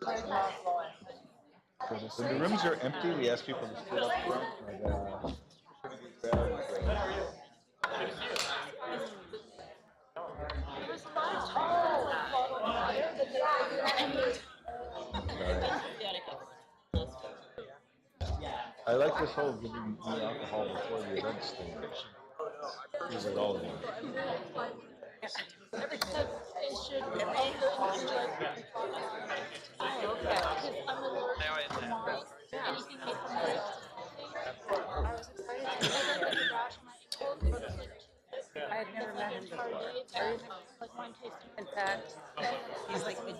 So the rooms are empty. We ask people to sit up front, but I like this whole giving me alcohol before the events thing. Give it all of them. I had never met him before. In fact, he's like the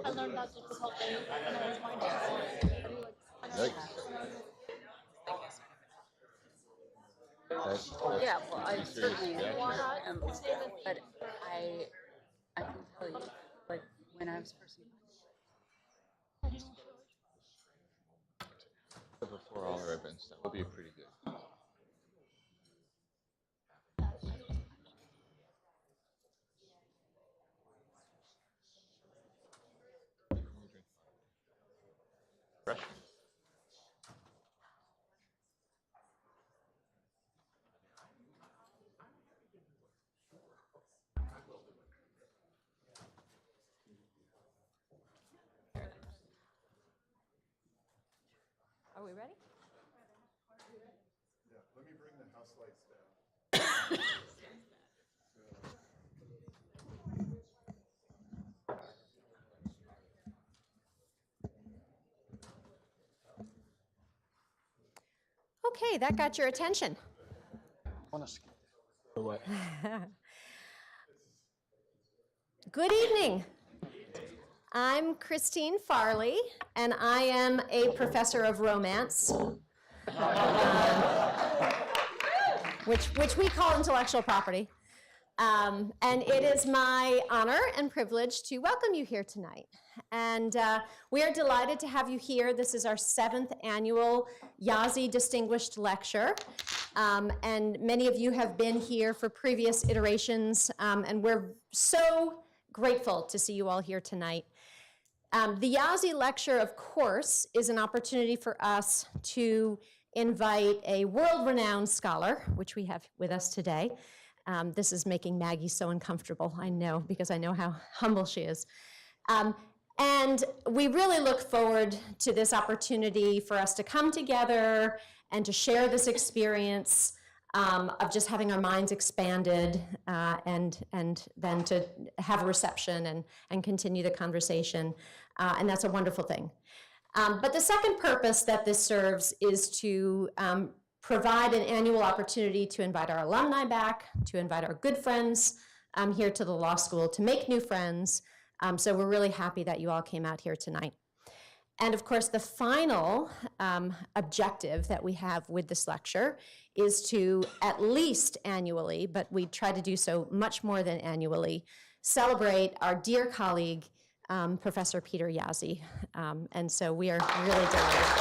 I learned that difficult thing when I was wine tasting. yeah. Well, I certainly am, but I can tell you, like when I was first. Before all our events, that will be pretty good. Fresh. Are we ready? Yeah, let me bring the house lights down. Okay, that got your attention. For what? Good evening. I'm Christine Farley, and I am a professor of romance, which we call intellectual property. And it is my honor and privilege to welcome you here tonight. And we are delighted to have you here. This is our 7th annual Jaszi Distinguished Lecture. And many of you have been here for previous iterations, and we're so grateful to see you all here tonight. The Jaszi Lecture, of course, is an opportunity for us to invite a world-renowned scholar, which we have with us today. This is making Maggie so uncomfortable, I know, because I know how humble she is. And we really look forward to this opportunity for us to come together and to share this experience of just having our minds expanded and then to have a reception and continue the conversation. And that's a wonderful thing. But the second purpose that this serves is to provide an annual opportunity to invite our alumni back, to invite our good friends here to the law school, to make new friends. So we're really happy that you all came out here tonight. And of course, the final objective that we have with this lecture is to, at least annually, but we try to do so much more than annually, celebrate our dear colleague, Professor Peter Jaszi. And so we are really delighted.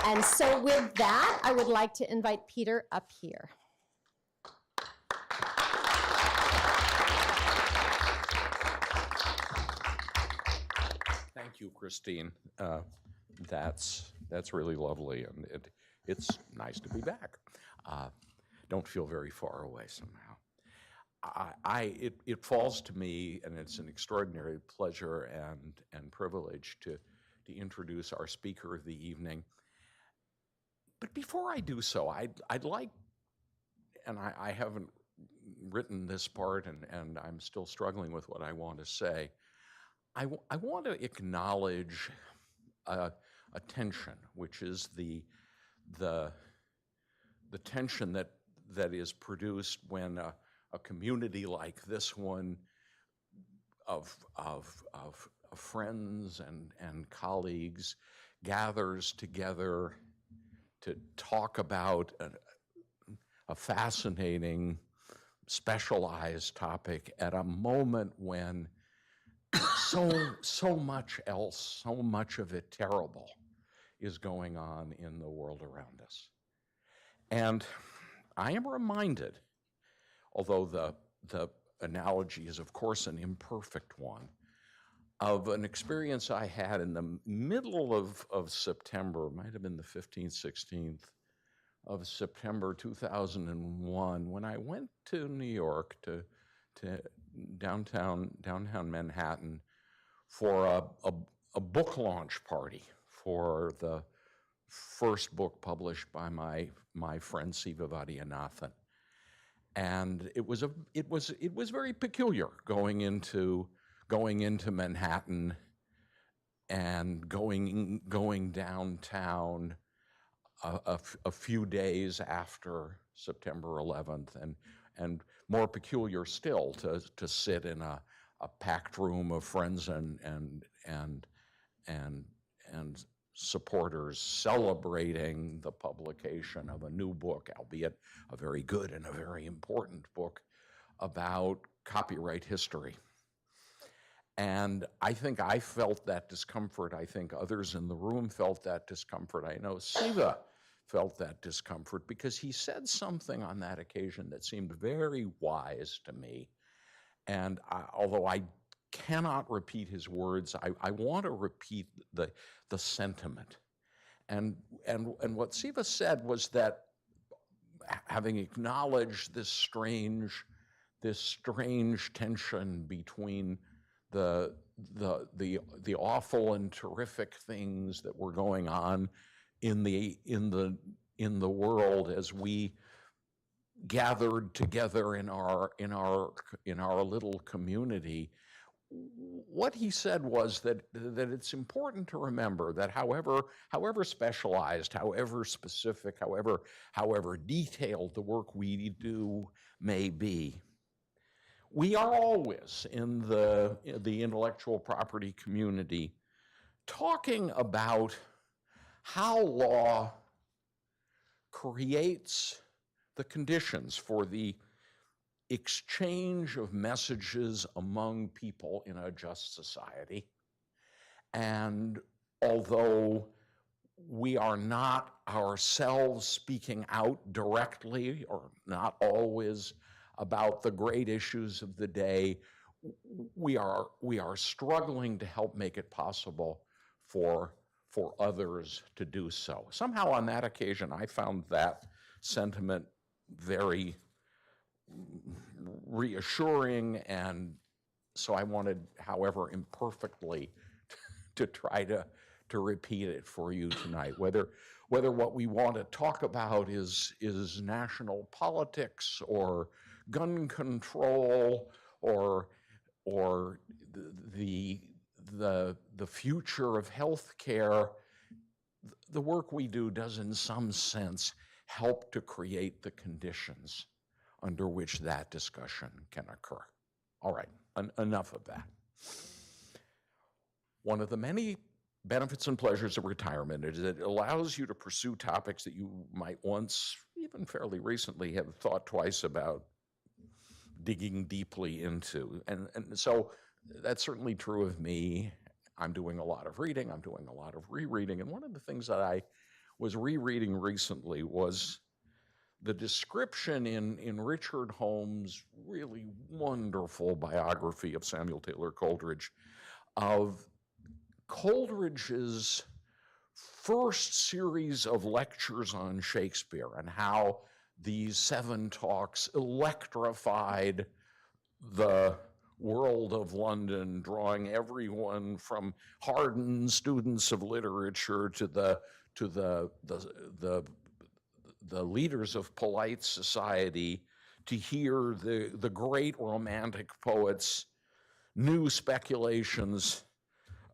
And so with that, I would like to invite Peter up here. Thank you, Christine. That's really lovely, and it's nice to be back. Don't feel very far away somehow. It falls to me, and it's an extraordinary pleasure and privilege to introduce our speaker of the evening. But before I do so, I'd like, and I haven't written this part, and I'm still struggling with what I want to say. I want to acknowledge a tension, which is the tension that is produced when a community like this one of friends and colleagues gathers together to talk about a fascinating, specialized topic at a moment when so much else, so much of it terrible is going on in the world around us. And I am reminded, although the analogy is of course an imperfect one, of an experience I had in the middle of September, might have been the 15th, 16th of September 2001, when I went to New York, to downtown Manhattan, for a book launch party for the first book published by my friend Siva Vaidyanathan. And it was very peculiar going into Manhattan and going downtown a few days after September 11th, and more peculiar still to sit in a packed room of friends and supporters celebrating the publication of a new book, albeit a very good and a very important book about copyright history. And I think I felt that discomfort. I think others in the room felt that discomfort. I know Siva felt that discomfort because he said something on that occasion that seemed very wise to me. And although I cannot repeat his words, I want to repeat the sentiment. And what Siva said was that, having acknowledged this strange tension between the awful and terrific things that were going on in the world as we gathered together in our little community, what he said was that it's important to remember that however specialized, however specific, however detailed the work we do may be, we are always in the intellectual property community talking about how law creates the conditions for the exchange of messages among people in a just society. And although we are not ourselves speaking out directly, or not always, about the great issues of the day, we are struggling to help make it possible for others to do so. Somehow on that occasion, I found that sentiment very reassuring, and so I wanted, however imperfectly, to try to repeat it for you tonight. Whether what we want to talk about is national politics or gun control or the future of health care, the work we do does in some sense help to create the conditions under which that discussion can occur. All right, enough of that. One of the many benefits and pleasures of retirement is that it allows you to pursue topics that you might once, even fairly recently, have thought twice about digging deeply into. And so that's certainly true of me. I'm doing a lot of reading, I'm doing a lot of rereading, and one of the things that I was rereading recently was the description in Richard Holmes' really wonderful biography of Samuel Taylor Coleridge of Coleridge's first series of lectures on Shakespeare and how these 7 talks electrified the world of London, drawing everyone from hardened students of literature to the leaders of polite society to hear the great romantic poets' new speculations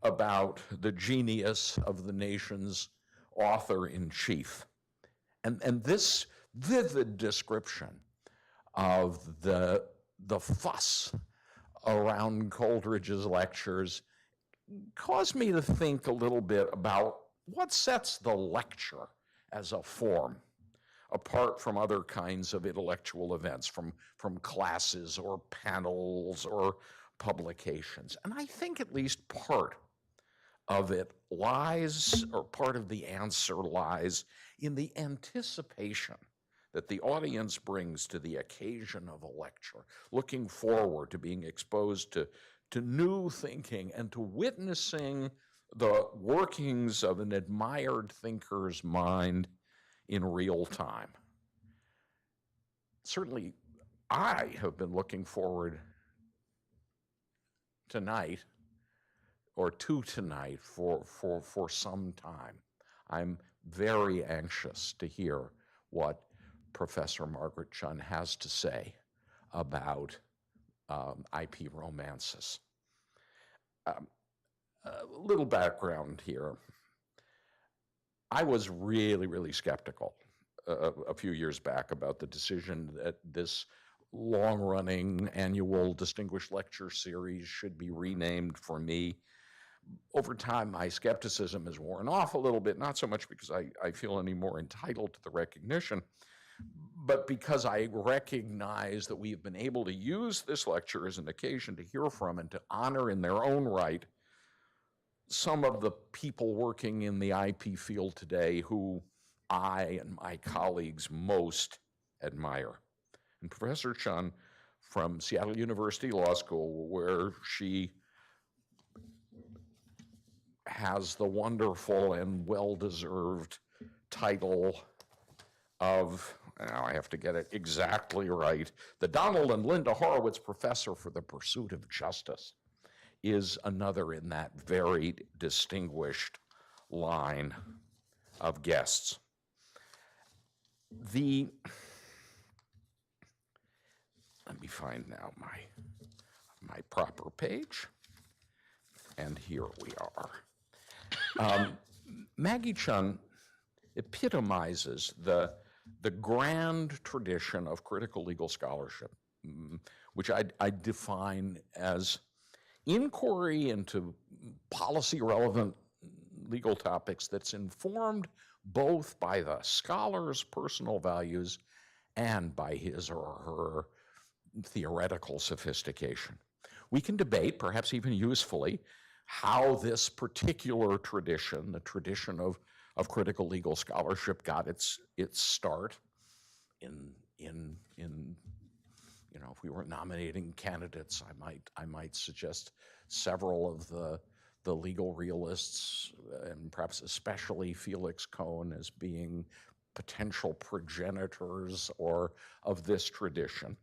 about the genius of the nation's author-in-chief. And this vivid description of the fuss around Coleridge's lectures caused me to think a little bit about what sets the lecture as a form apart from other kinds of intellectual events, from classes or panels or publications. And I think at least part of it lies, or part of the answer lies, in the anticipation that the audience brings to the occasion of a lecture, looking forward to being exposed to new thinking and to witnessing the workings of an admired thinker's mind in real time. Certainly, I have been looking forward tonight or to tonight for some time. I'm very anxious to hear what Professor Margaret Cho has to say about IP romances. A little background here. I was really skeptical a few years back about the decision that this long-running annual distinguished lecture series should be renamed for me. Over time, my skepticism has worn off a little bit, not so much because I feel any more entitled to the recognition, but because I recognize that we have been able to use this lecture as an occasion to hear from and to honor in their own right some of the people working in the IP field today who I and my colleagues most admire. And Professor Cho from Seattle University Law School, where she has the wonderful and well-deserved title of, now I have to get it exactly right, the Donald and Linda Horowitz Professor for the Pursuit of Justice, is another in that very distinguished line of guests. Let me find now my proper page, and here we are. Maggie Cho epitomizes the grand tradition of critical legal scholarship, which I define as inquiry into policy-relevant legal topics that's informed both by the scholar's personal values and by his or her theoretical sophistication. We can debate, perhaps even usefully, how this particular tradition, the tradition of critical legal scholarship, got its start in you know, if we were nominating candidates, I might suggest several of the legal realists, and perhaps especially Felix Kohn, as being potential progenitors or of this tradition.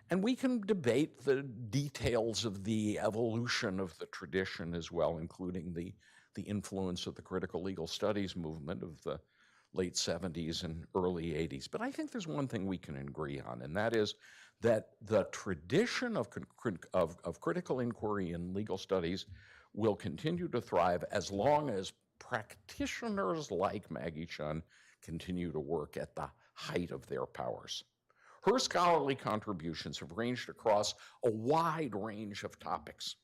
And we can debate the details of the evolution of the tradition as well, including the influence of the critical legal studies movement of the late 70s and early 80s. But I think there's one thing we can agree on, and that is that the tradition of critical inquiry in legal studies will continue to thrive as long as practitioners like Maggie Cho continue to work at the height of their powers. Her scholarly contributions have ranged across a wide range of topics.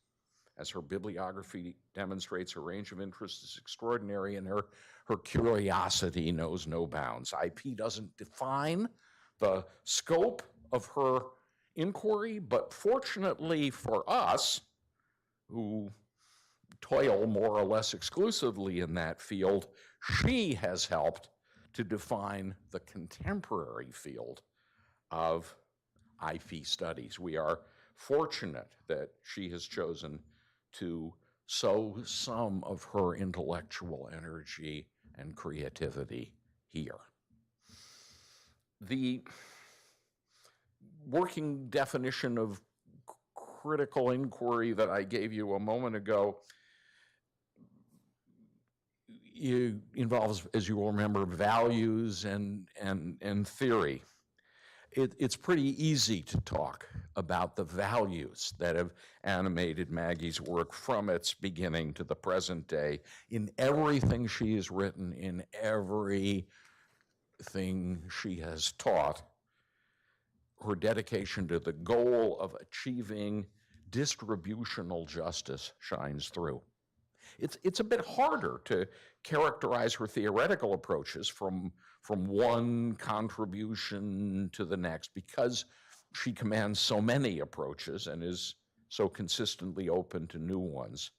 As her bibliography demonstrates, her range of interest is extraordinary, and her curiosity knows no bounds. IP doesn't define the scope of her inquiry, but fortunately for us, who toil more or less exclusively in that field, she has helped to define the contemporary field of IP studies. We are fortunate that she has chosen to sow some of her intellectual energy and creativity here. The working definition of critical inquiry that I gave you a moment ago involves, as you will remember, values and theory. It's pretty easy to talk about the values that have animated Maggie's work from its beginning to the present day in everything she has written, in everything she has taught. Her dedication to the goal of achieving distributional justice shines through. It's a bit harder to characterize her theoretical approaches from one contribution to the next, because she commands so many approaches and is so consistently open to new ones,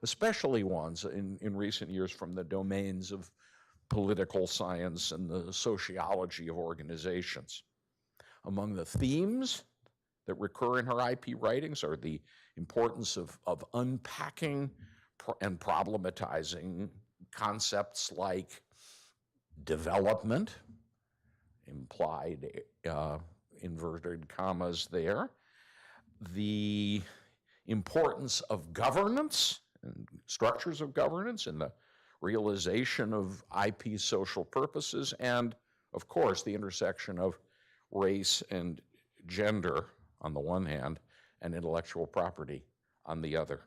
especially ones in recent years from the domains of political science and the sociology of organizations. Among the themes that recur in her IP writings are the importance of unpacking and problematizing concepts like development, implied inverted commas there, the importance of governance and structures of governance and the realization of IP social purposes, and of course the intersection of race and gender on the one hand and intellectual property on the other.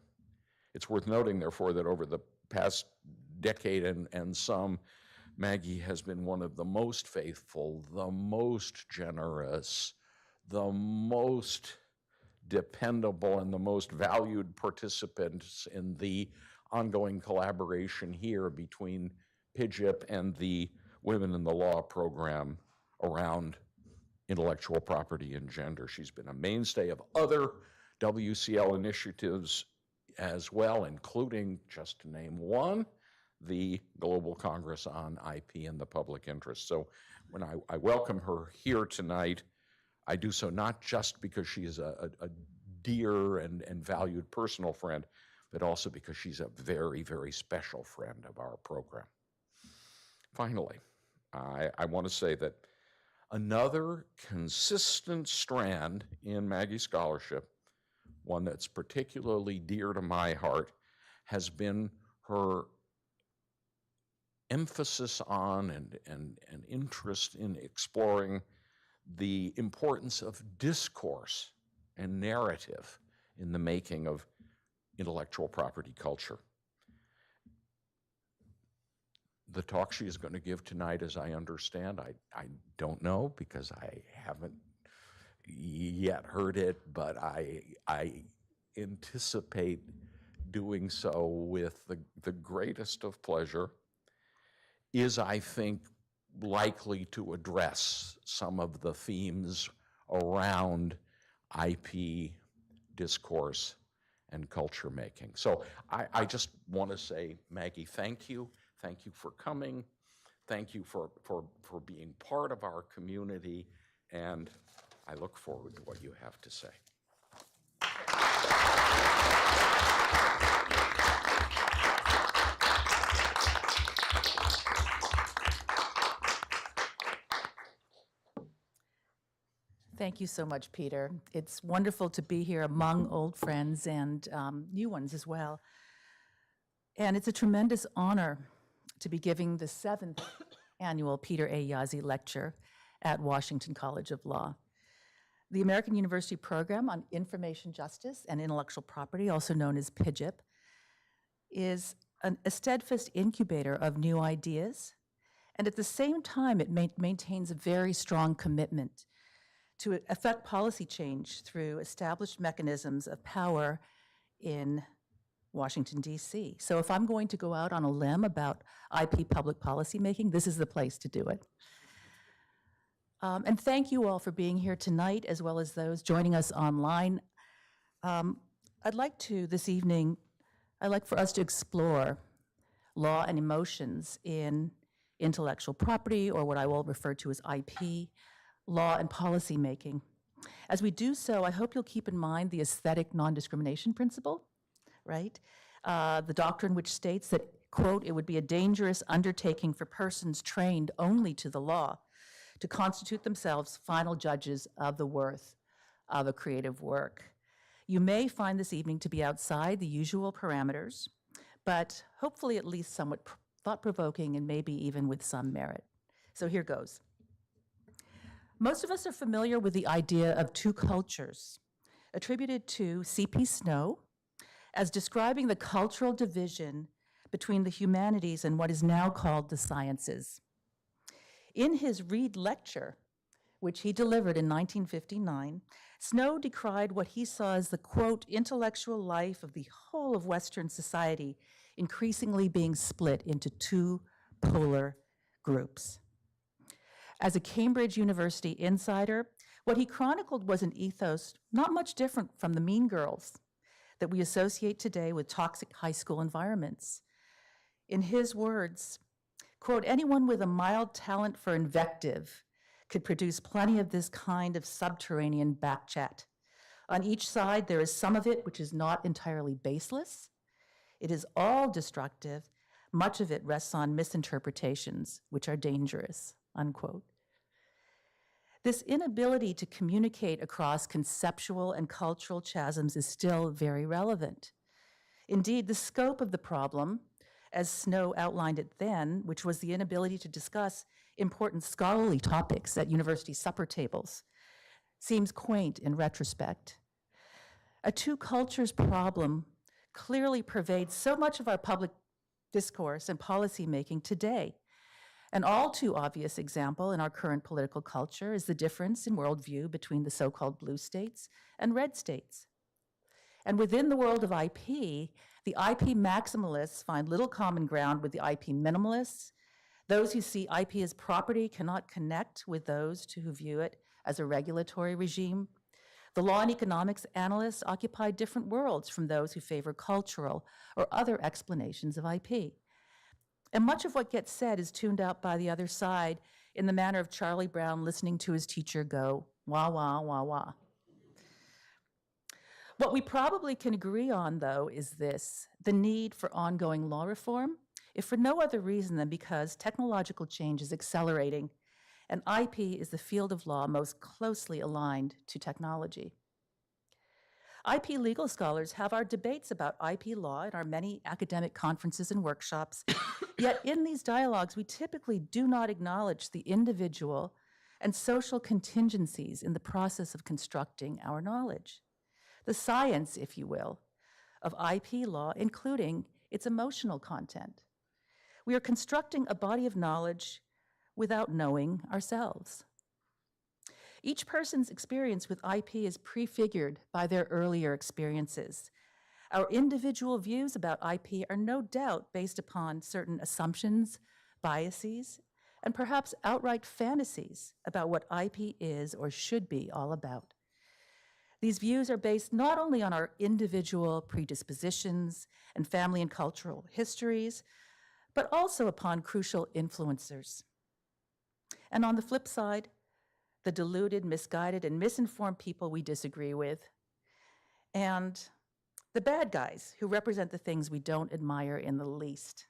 It's worth noting, therefore, that over the past decade and some, Maggie has been one of the most faithful, the most generous, the most dependable, and the most valued participants in the ongoing collaboration here between PIGIP and the Women in the Law program around intellectual property and gender. She's been a mainstay of other WCL initiatives as well, including, just to name one, the Global Congress on IP and the Public Interest. So when I welcome her here tonight, I do so not just because she is a dear and valued personal friend, but also because she's a very, very special friend of our program. Finally, I want to say that another consistent strand in Maggie's scholarship, one that's particularly dear to my heart, has been her emphasis on and interest in exploring the importance of discourse and narrative in the making of intellectual property culture. The talk she is going to give tonight, as I understand, I don't know because I haven't yet heard it, but I anticipate doing so with the greatest of pleasure, is, I think, likely to address some of the themes around IP discourse and culture making. So I just want to say, Maggie, thank you. Thank you for coming. Thank you for being part of our community, and I look forward to what you have to say. Thank you so much, Peter. It's wonderful to be here among old friends and new ones as well. And it's a tremendous honor to be giving the 7th annual Peter A. Jaszi Lecture at Washington College of Law. The American University Program on Information Justice and Intellectual Property, also known as PIGIP, is a steadfast incubator of new ideas, and at the same time, it maintains a very strong commitment to affect policy change through established mechanisms of power in Washington, D.C. So if I'm going to go out on a limb about IP public policy making, this is the place to do it. And thank you all for being here tonight, as well as those joining us online. I'd like for us to explore law and emotions in intellectual property, or what I will refer to as IP, law and policy making. As we do so, I hope you'll keep in mind the aesthetic non-discrimination principle, right? The doctrine which states that, quote, it would be a dangerous undertaking for persons trained only to the law to constitute themselves final judges of the worth of a creative work. You may find this evening to be outside the usual parameters, but hopefully at least somewhat thought-provoking and maybe even with some merit. So here goes. Most of us are familiar with the idea of two cultures, attributed to C.P. Snow as describing the cultural division between the humanities and what is now called the sciences. In his Reed Lecture, which he delivered in 1959, Snow decried what he saw as the, quote, intellectual life of the whole of Western society increasingly being split into two polar groups. As a Cambridge University insider, what he chronicled was an ethos not much different from the Mean Girls that we associate today with toxic high school environments. In his words, quote, anyone with a mild talent for invective could produce plenty of this kind of subterranean backchat. On each side, there is some of it which is not entirely baseless. It is all destructive. Much of it rests on misinterpretations, which are dangerous, unquote. This inability to communicate across conceptual and cultural chasms is still very relevant. Indeed, the scope of the problem, as Snow outlined it then, which was the inability to discuss important scholarly topics at university supper tables, seems quaint in retrospect. A two cultures problem clearly pervades so much of our public discourse and policymaking today. An all too obvious example in our current political culture is the difference in worldview between the so-called blue states and red states. And within the world of IP, the IP maximalists find little common ground with the IP minimalists. Those who see IP as property cannot connect with those who view it as a regulatory regime. The law and economics analysts occupy different worlds from those who favor cultural or other explanations of IP. And much of what gets said is tuned out by the other side in the manner of Charlie Brown listening to his teacher go, wah, wah, wah, wah. What we probably can agree on, though, is this: the need for ongoing law reform, if for no other reason than because technological change is accelerating, and IP is the field of law most closely aligned to technology. IP legal scholars have our debates about IP law at our many academic conferences and workshops, yet in these dialogues, we typically do not acknowledge the individual and social contingencies in the process of constructing our knowledge. The science, if you will, of IP law, including its emotional content. We are constructing a body of knowledge without knowing ourselves. Each person's experience with IP is prefigured by their earlier experiences. Our individual views about IP are no doubt based upon certain assumptions, biases, and perhaps outright fantasies about what IP is or should be all about. These views are based not only on our individual predispositions and family and cultural histories, but also upon crucial influencers. And on the flip side, the deluded, misguided, and misinformed people we disagree with, and the bad guys who represent the things we don't admire in the least.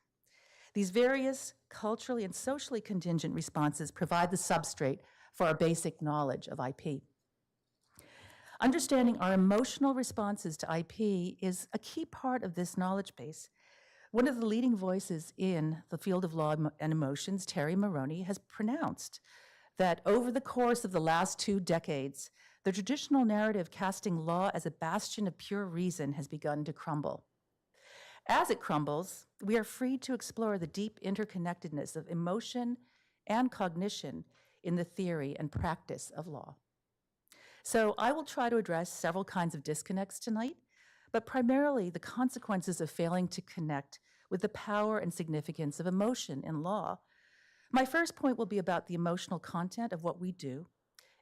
These various culturally and socially contingent responses provide the substrate for our basic knowledge of IP. Understanding our emotional responses to IP is a key part of this knowledge base. One of the leading voices in the field of law and emotions, Terry Maroney, has pronounced that over the course of the last 2 decades, the traditional narrative casting law as a bastion of pure reason has begun to crumble. As it crumbles, we are free to explore the deep interconnectedness of emotion and cognition in the theory and practice of law. So I will try to address several kinds of disconnects tonight, but primarily the consequences of failing to connect with the power and significance of emotion in law. My first point will be about the emotional content of what we do,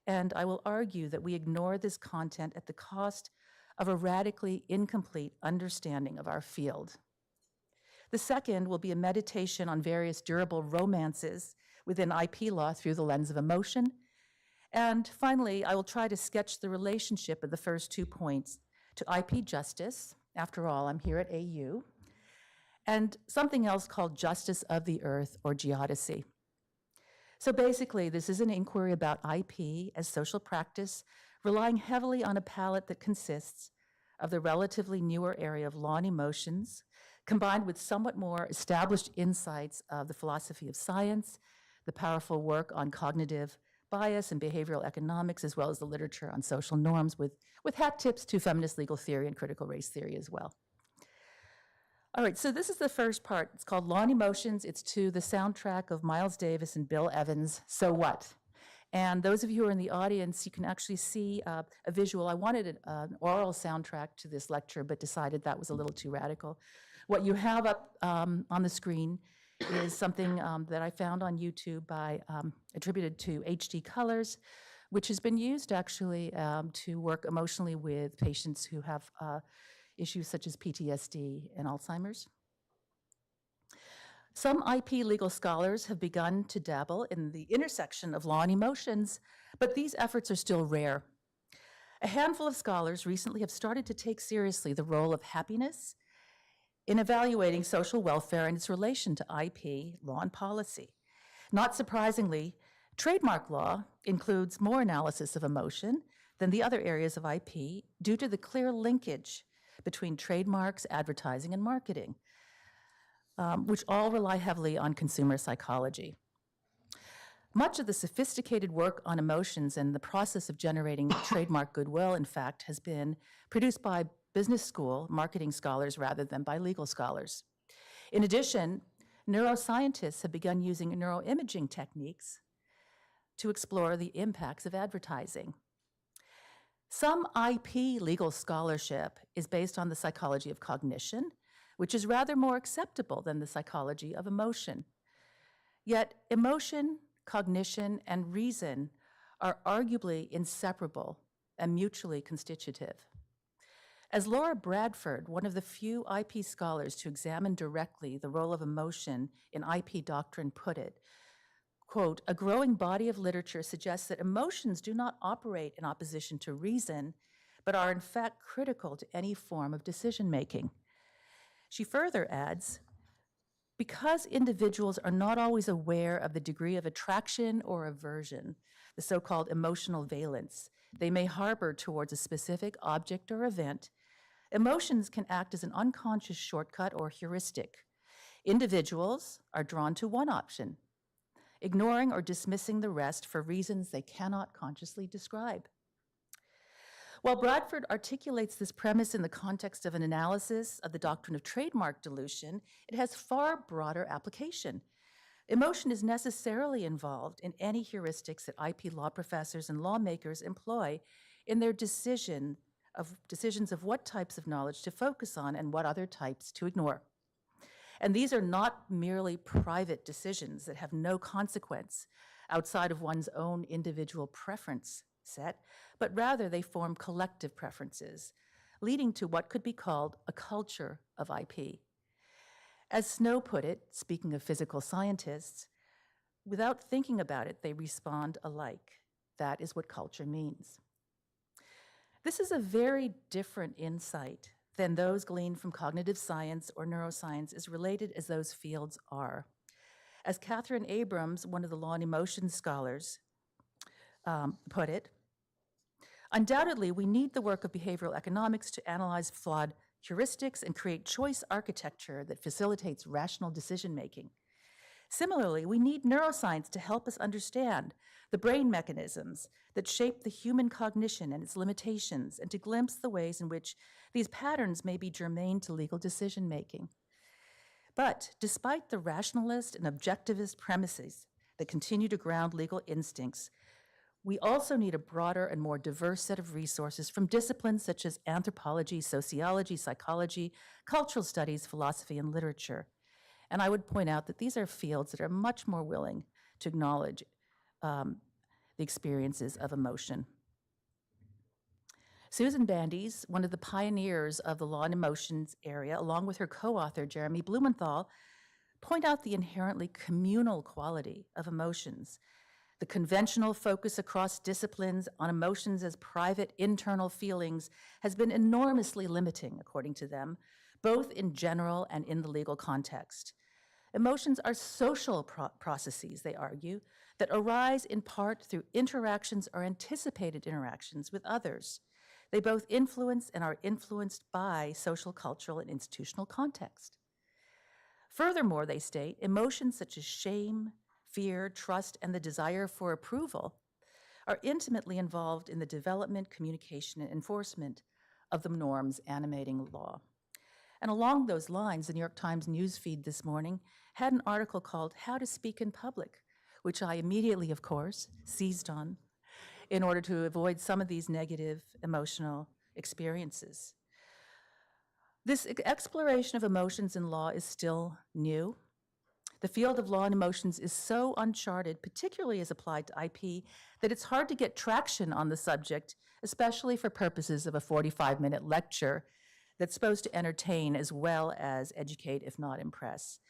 and I will argue that we ignore this content at the cost of a radically incomplete understanding of our field. The second will be a meditation on various durable romances within IP law through the lens of emotion. And finally, I will try to sketch the relationship of the first 2 points to IP justice. After all, I'm here at AU, and something else called justice of the earth, or geodesy. So basically, this is an inquiry about IP as social practice, relying heavily on a palette that consists of the relatively newer area of law and emotions, combined with somewhat more established insights of the philosophy of science, the powerful work on cognitive bias and behavioral economics, as well as the literature on social norms, with hat tips to feminist legal theory and critical race theory as well. All right, so this is the first part. It's called Law and Emotions. It's to the soundtrack of Miles Davis and Bill Evans' So What? And those of you who are in the audience, you can actually see a visual. I wanted an oral soundtrack to this lecture, but decided that was a little too radical. What you have up on the screen is something that I found on YouTube attributed to HD Colors, which has been used actually to work emotionally with patients who have issues such as PTSD and Alzheimer's. Some IP legal scholars have begun to dabble in the intersection of law and emotions, but these efforts are still rare. A handful of scholars recently have started to take seriously the role of happiness in evaluating social welfare and its relation to IP, law, and policy. Not surprisingly, trademark law includes more analysis of emotion than the other areas of IP due to the clear linkage between trademarks, advertising, and marketing, which all rely heavily on consumer psychology. Much of the sophisticated work on emotions and the process of generating trademark goodwill, in fact, has been produced by business school marketing scholars rather than by legal scholars. In addition, neuroscientists have begun using neuroimaging techniques to explore the impacts of advertising. Some IP legal scholarship is based on the psychology of cognition, which is rather more acceptable than the psychology of emotion. Yet emotion, cognition, and reason are arguably inseparable and mutually constitutive. As Laura Bradford, one of the few IP scholars to examine directly the role of emotion in IP doctrine, put it, quote, "A growing body of literature suggests that emotions do not operate in opposition to reason, but are in fact critical to any form of decision-making." She further adds, because individuals are not always aware of the degree of attraction or aversion, the so-called emotional valence, they may harbor towards a specific object or event, emotions can act as an unconscious shortcut or heuristic. Individuals are drawn to one option, ignoring or dismissing the rest for reasons they cannot consciously describe. While Bradford articulates this premise in the context of an analysis of the doctrine of trademark dilution, it has far broader application. Emotion is necessarily involved in any heuristics that IP law professors and lawmakers employ in their decisions of what types of knowledge to focus on and what other types to ignore. And these are not merely private decisions that have no consequence outside of one's own individual preference set, but rather they form collective preferences, leading to what could be called a culture of IP. As Snow put it, speaking of physical scientists, without thinking about it, they respond alike. That is what culture means. This is a very different insight than those gleaned from cognitive science or neuroscience, as related as those fields are. As Catherine Abrams, one of the law and emotion scholars, put it, undoubtedly, we need the work of behavioral economics to analyze flawed heuristics and create choice architecture that facilitates rational decision-making. Similarly, we need neuroscience to help us understand the brain mechanisms that shape the human cognition and its limitations, and to glimpse the ways in which these patterns may be germane to legal decision-making. But despite the rationalist and objectivist premises that continue to ground legal instincts, we also need a broader and more diverse set of resources from disciplines such as anthropology, sociology, psychology, cultural studies, philosophy, and literature. And I would point out that these are fields that are much more willing to acknowledge the experiences of emotion. Susan Bandes, one of the pioneers of the law and emotions area, along with her co-author, Jeremy Blumenthal, point out the inherently communal quality of emotions. The conventional focus across disciplines on emotions as private internal feelings has been enormously limiting, according to them, both in general and in the legal context. Emotions are social processes, they argue, that arise in part through interactions or anticipated interactions with others. They both influence and are influenced by social, cultural, and institutional context. Furthermore, they state, emotions such as shame, fear, trust, and the desire for approval are intimately involved in the development, communication, and enforcement of the norms animating law. And along those lines, the New York Times newsfeed this morning had an article called How to Speak in Public, which I immediately, of course, seized on in order to avoid some of these negative emotional experiences. This exploration of emotions in law is still new. The field of law and emotions is so uncharted, particularly as applied to IP, that it's hard to get traction on the subject, especially for purposes of a 45-minute lecture that's supposed to entertain as well as educate, if not impress.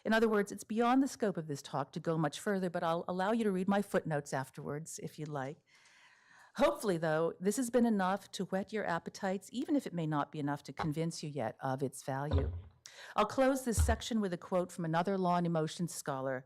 In other words, it's beyond the scope of this talk to go much further, but I'll allow you to read my footnotes afterwards, if you'd like. Hopefully, though, this has been enough to whet your appetites, even if it may not be enough to convince you yet of its value. I'll close this section with a quote from another law and emotions scholar,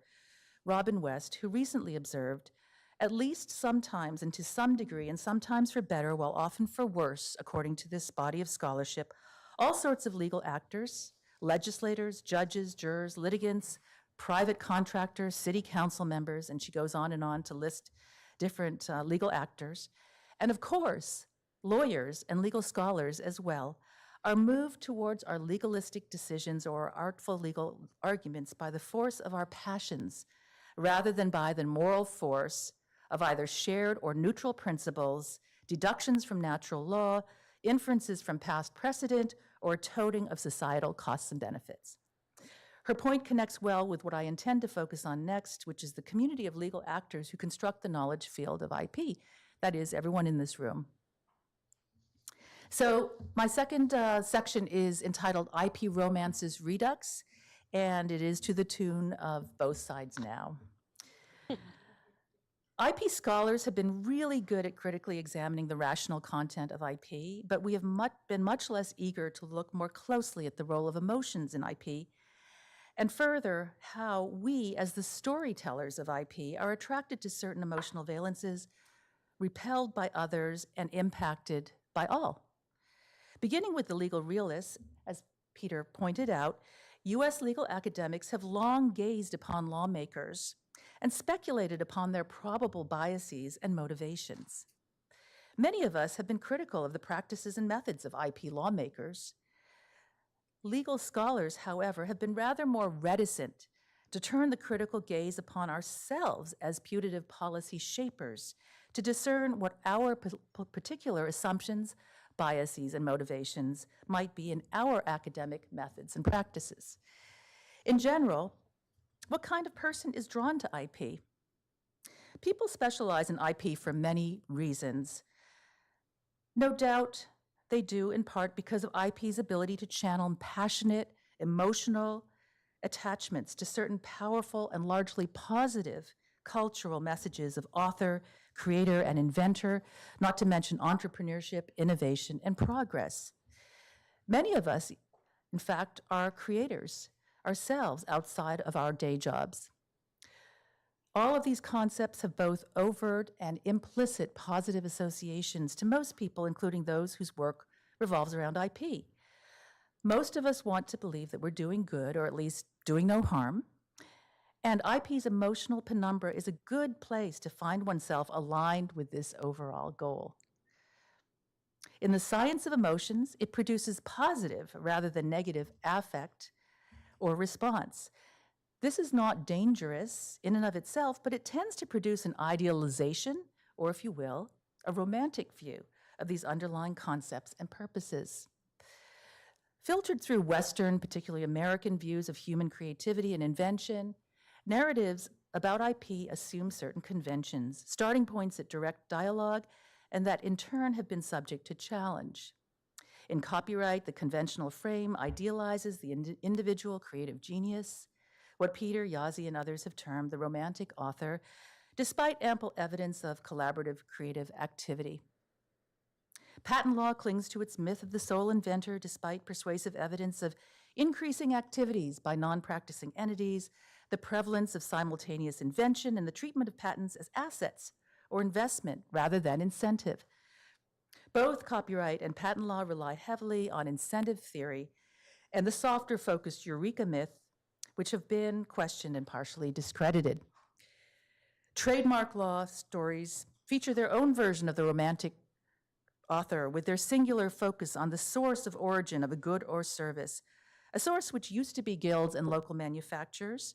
Robin West, who recently observed, "At least sometimes and to some degree, and sometimes for better, while often for worse, according to this body of scholarship, all sorts of legal actors, legislators, judges, jurors, litigants, private contractors, city council members," and she goes on to list different legal actors, and of course, lawyers and legal scholars as well, are moved towards our legalistic decisions or artful legal arguments by the force of our passions, rather than by the moral force of either shared or neutral principles, deductions from natural law, inferences from past precedent, or toting of societal costs and benefits. Her point connects well with what I intend to focus on next, which is the community of legal actors who construct the knowledge field of IP, that is, everyone in this room. So my second section is entitled IP Romances Redux, and it is to the tune of Both Sides Now. IP scholars have been really good at critically examining the rational content of IP, but we have been much less eager to look more closely at the role of emotions in IP, and further, how we, as the storytellers of IP, are attracted to certain emotional valences, repelled by others, and impacted by all. Beginning with the legal realists, as Peter pointed out, US legal academics have long gazed upon lawmakers and speculated upon their probable biases and motivations. Many of us have been critical of the practices and methods of IP lawmakers. Legal scholars, however, have been rather more reticent to turn the critical gaze upon ourselves as putative policy shapers, to discern what our particular assumptions, biases, and motivations might be in our academic methods and practices. In general, what kind of person is drawn to IP? People specialize in IP for many reasons. No doubt, they do in part because of IP's ability to channel passionate, emotional attachments to certain powerful and largely positive cultural messages of author, creator, and inventor, not to mention entrepreneurship, innovation, and progress. Many of us, in fact, are creators ourselves outside of our day jobs. All of these concepts have both overt and implicit positive associations to most people, including those whose work revolves around IP. Most of us want to believe that we're doing good, or at least doing no harm, and IP's emotional penumbra is a good place to find oneself aligned with this overall goal. In the science of emotions, it produces positive rather than negative affect or response. This is not dangerous in and of itself, but it tends to produce an idealization, or if you will, a romantic view of these underlying concepts and purposes. Filtered through Western, particularly American views of human creativity and invention, narratives about IP assume certain conventions, starting points at direct dialogue, and that in turn have been subject to challenge. In copyright, the conventional frame idealizes the individual creative genius, what Peter, Jaszi, and others have termed the romantic author, despite ample evidence of collaborative creative activity. Patent law clings to its myth of the sole inventor despite persuasive evidence of increasing activities by non-practicing entities, the prevalence of simultaneous invention, and the treatment of patents as assets or investment rather than incentive. Both copyright and patent law rely heavily on incentive theory and the softer-focused Eureka myth, which have been questioned and partially discredited. Trademark law stories feature their own version of the romantic author with their singular focus on the source of origin of a good or service, a source which used to be guilds and local manufacturers.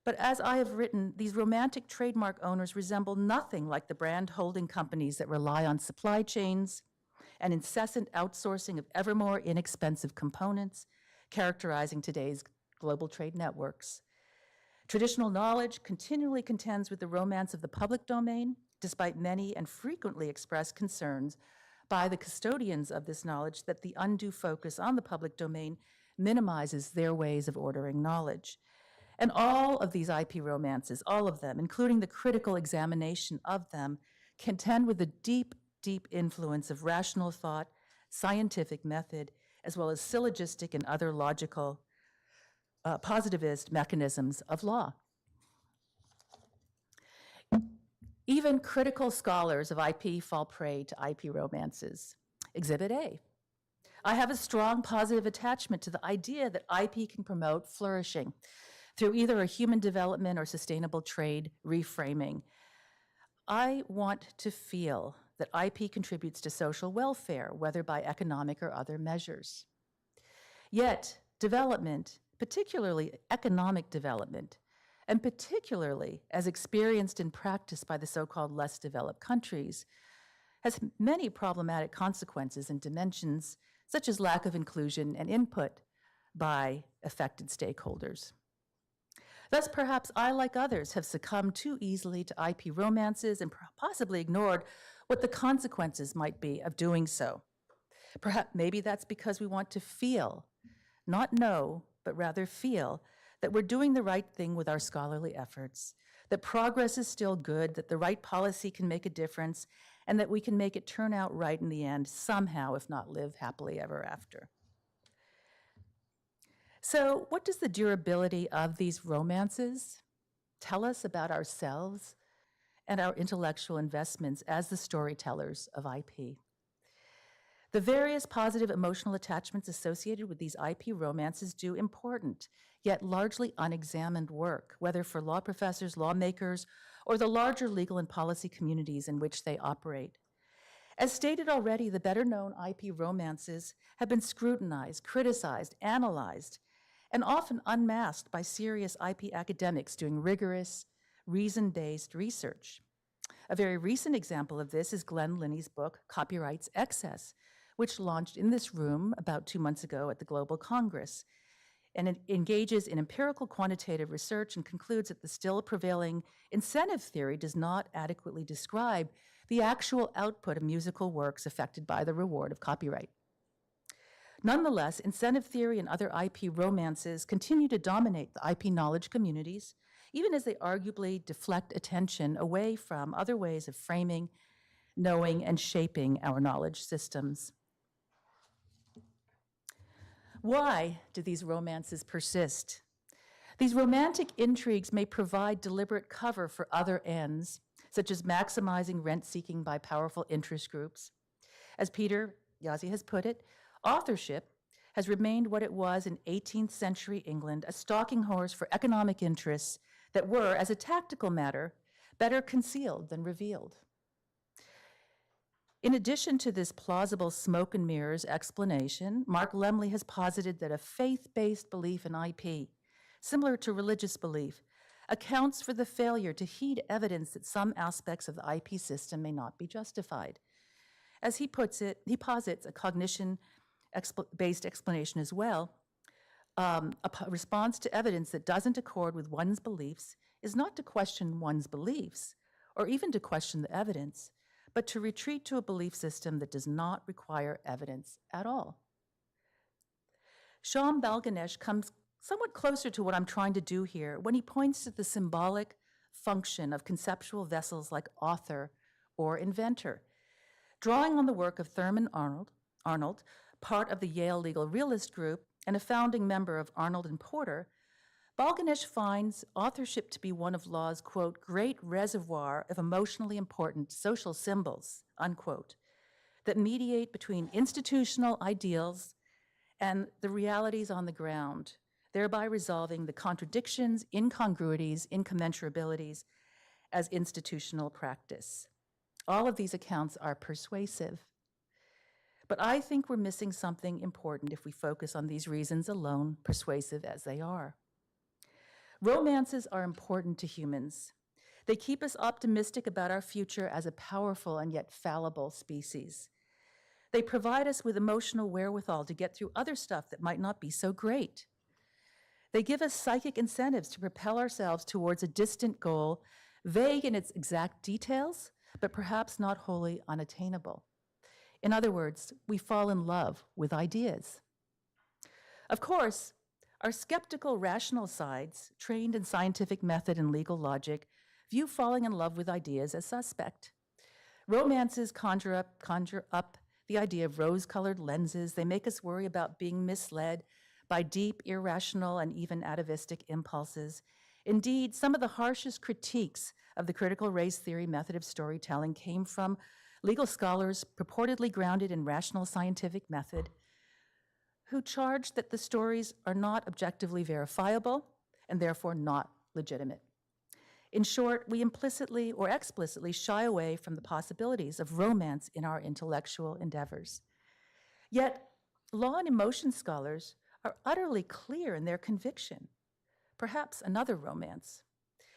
But as I have written, these romantic trademark owners resemble nothing like the brand holding companies that rely on supply chains and incessant outsourcing of ever more inexpensive components, characterizing today's global trade networks. Traditional knowledge continually contends with the romance of the public domain, despite many and frequently expressed concerns by the custodians of this knowledge that the undue focus on the public domain minimizes their ways of ordering knowledge. And all of these IP romances, all of them, including the critical examination of them, contend with the deep, deep influence of rational thought, scientific method, as well as syllogistic and other logical positivist mechanisms of law. Even critical scholars of IP fall prey to IP romances. Exhibit A. I have a strong positive attachment to the idea that IP can promote flourishing through either a human development or sustainable trade reframing. I want to feel that IP contributes to social welfare, whether by economic or other measures. Yet, development, particularly economic development, and particularly as experienced in practice by the so-called less developed countries, has many problematic consequences and dimensions, such as lack of inclusion and input by affected stakeholders. Thus, perhaps I, like others, have succumbed too easily to IP romances and possibly ignored what the consequences might be of doing so. Perhaps maybe that's because we want to feel, not know, but rather feel that we're doing the right thing with our scholarly efforts, that progress is still good, that the right policy can make a difference, and that we can make it turn out right in the end somehow, if not live happily ever after. So, what does the durability of these romances tell us about ourselves and our intellectual investments as the storytellers of IP? The various positive emotional attachments associated with these IP romances do important, yet largely unexamined work, whether for law professors, lawmakers, or the larger legal and policy communities in which they operate. As stated already, the better-known IP romances have been scrutinized, criticized, analyzed, and often unmasked by serious IP academics doing rigorous, reason-based research. A very recent example of this is Glenn Linney's book, Copyright's Excess, which launched in this room about 2 months ago at the Global Congress. And it engages in empirical quantitative research and concludes that the still prevailing incentive theory does not adequately describe the actual output of musical works affected by the reward of copyright. Nonetheless, incentive theory and other IP romances continue to dominate the IP knowledge communities, even as they arguably deflect attention away from other ways of framing, knowing, and shaping our knowledge systems. Why do these romances persist? These romantic intrigues may provide deliberate cover for other ends, such as maximizing rent-seeking by powerful interest groups. As Jaszi has put it, authorship has remained what it was in 18th century England, a stalking horse for economic interests that were, as a tactical matter, better concealed than revealed. In addition to this plausible smoke and mirrors explanation, Mark Lemley has posited that a faith-based belief in IP, similar to religious belief, accounts for the failure to heed evidence that some aspects of the IP system may not be justified. As he puts it, he posits a cognition-based explanation as well. A response to evidence that doesn't accord with one's beliefs is not to question one's beliefs, or even to question the evidence, but to retreat to a belief system that does not require evidence at all. Shyam Balganesh comes somewhat closer to what I'm trying to do here when he points to the symbolic function of conceptual vessels like author or inventor. Drawing on the work of Thurman Arnold, part of the Yale Legal Realist Group and a founding member of Arnold and Porter, Balganesh finds authorship to be one of law's, quote, great reservoir of emotionally important social symbols, unquote, that mediate between institutional ideals and the realities on the ground, thereby resolving the contradictions, incongruities, incommensurabilities as institutional practice. All of these accounts are persuasive. But I think we're missing something important if we focus on these reasons alone, persuasive as they are. Romances are important to humans. They keep us optimistic about our future as a powerful and yet fallible species. They provide us with emotional wherewithal to get through other stuff that might not be so great. They give us psychic incentives to propel ourselves towards a distant goal, vague in its exact details, but perhaps not wholly unattainable. In other words, we fall in love with ideas. Of course, our skeptical, rational sides, trained in scientific method and legal logic, view falling in love with ideas as suspect. Romances conjure up the idea of rose-colored lenses. They make us worry about being misled by deep, irrational, and even atavistic impulses. Indeed, some of the harshest critiques of the critical race theory method of storytelling came from legal scholars purportedly grounded in rational scientific method, who charged that the stories are not objectively verifiable and therefore not legitimate. In short, we implicitly or explicitly shy away from the possibilities of romance in our intellectual endeavors. Yet, law and emotion scholars are utterly clear in their conviction, perhaps another romance,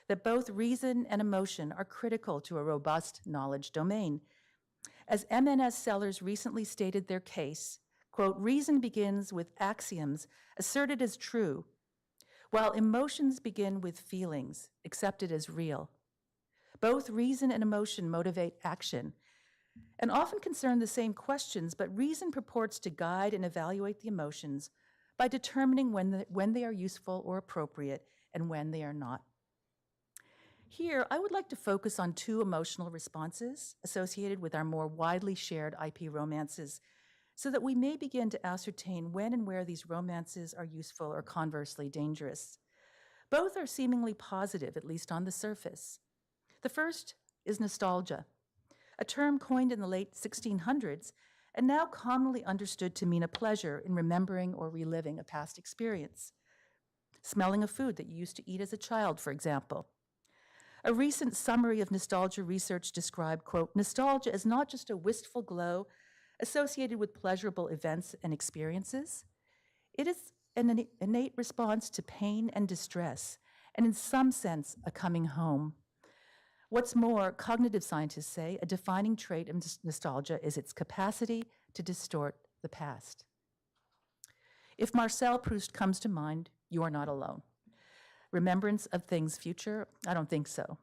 that both reason and emotion are critical to a robust knowledge domain. As MNS Sellers recently stated their case, quote, reason begins with axioms asserted as true, while emotions begin with feelings accepted as real. Both reason and emotion motivate action and often concern the same questions, but reason purports to guide and evaluate the emotions by determining when they are useful or appropriate and when they are not. Here, I would like to focus on two emotional responses associated with our more widely shared IP romances, so that we may begin to ascertain when and where these romances are useful or conversely dangerous. Both are seemingly positive, at least on the surface. The first is nostalgia, a term coined in the late 1600s and now commonly understood to mean a pleasure in remembering or reliving a past experience. Smelling a food that you used to eat as a child, for example. A recent summary of nostalgia research described, quote, nostalgia is not just a wistful glow associated with pleasurable events and experiences. It is an innate response to pain and distress, and in some sense, a coming home. What's more, cognitive scientists say a defining trait of nostalgia is its capacity to distort the past. If Marcel Proust comes to mind, you are not alone. Remembrance of things future? I don't think so.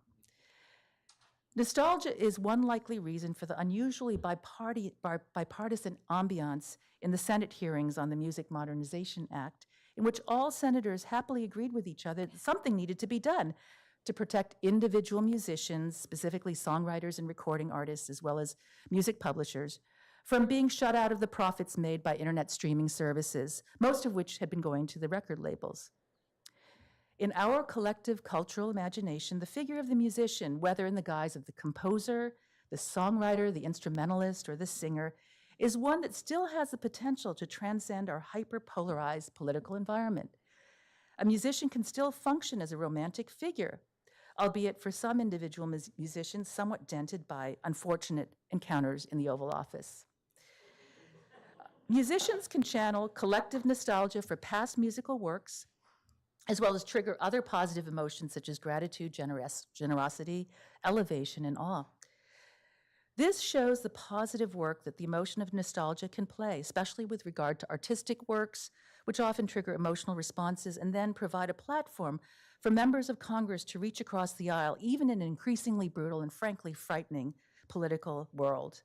Nostalgia is one likely reason for the unusually bipartisan ambiance in the Senate hearings on the Music Modernization Act, in which all senators happily agreed with each other that something needed to be done to protect individual musicians, specifically songwriters and recording artists, as well as music publishers, from being shut out of the profits made by internet streaming services, most of which had been going to the record labels. In our collective cultural imagination, the figure of the musician, whether in the guise of the composer, the songwriter, the instrumentalist, or the singer, is one that still has the potential to transcend our hyper-polarized political environment. A musician can still function as a romantic figure, albeit for some individual musicians somewhat dented by unfortunate encounters in the Oval Office. Musicians can channel collective nostalgia for past musical works, as well as trigger other positive emotions such as gratitude, generosity, elevation, and awe. This shows the positive work that the emotion of nostalgia can play, especially with regard to artistic works, which often trigger emotional responses and then provide a platform for members of Congress to reach across the aisle, even in an increasingly brutal and frankly frightening political world.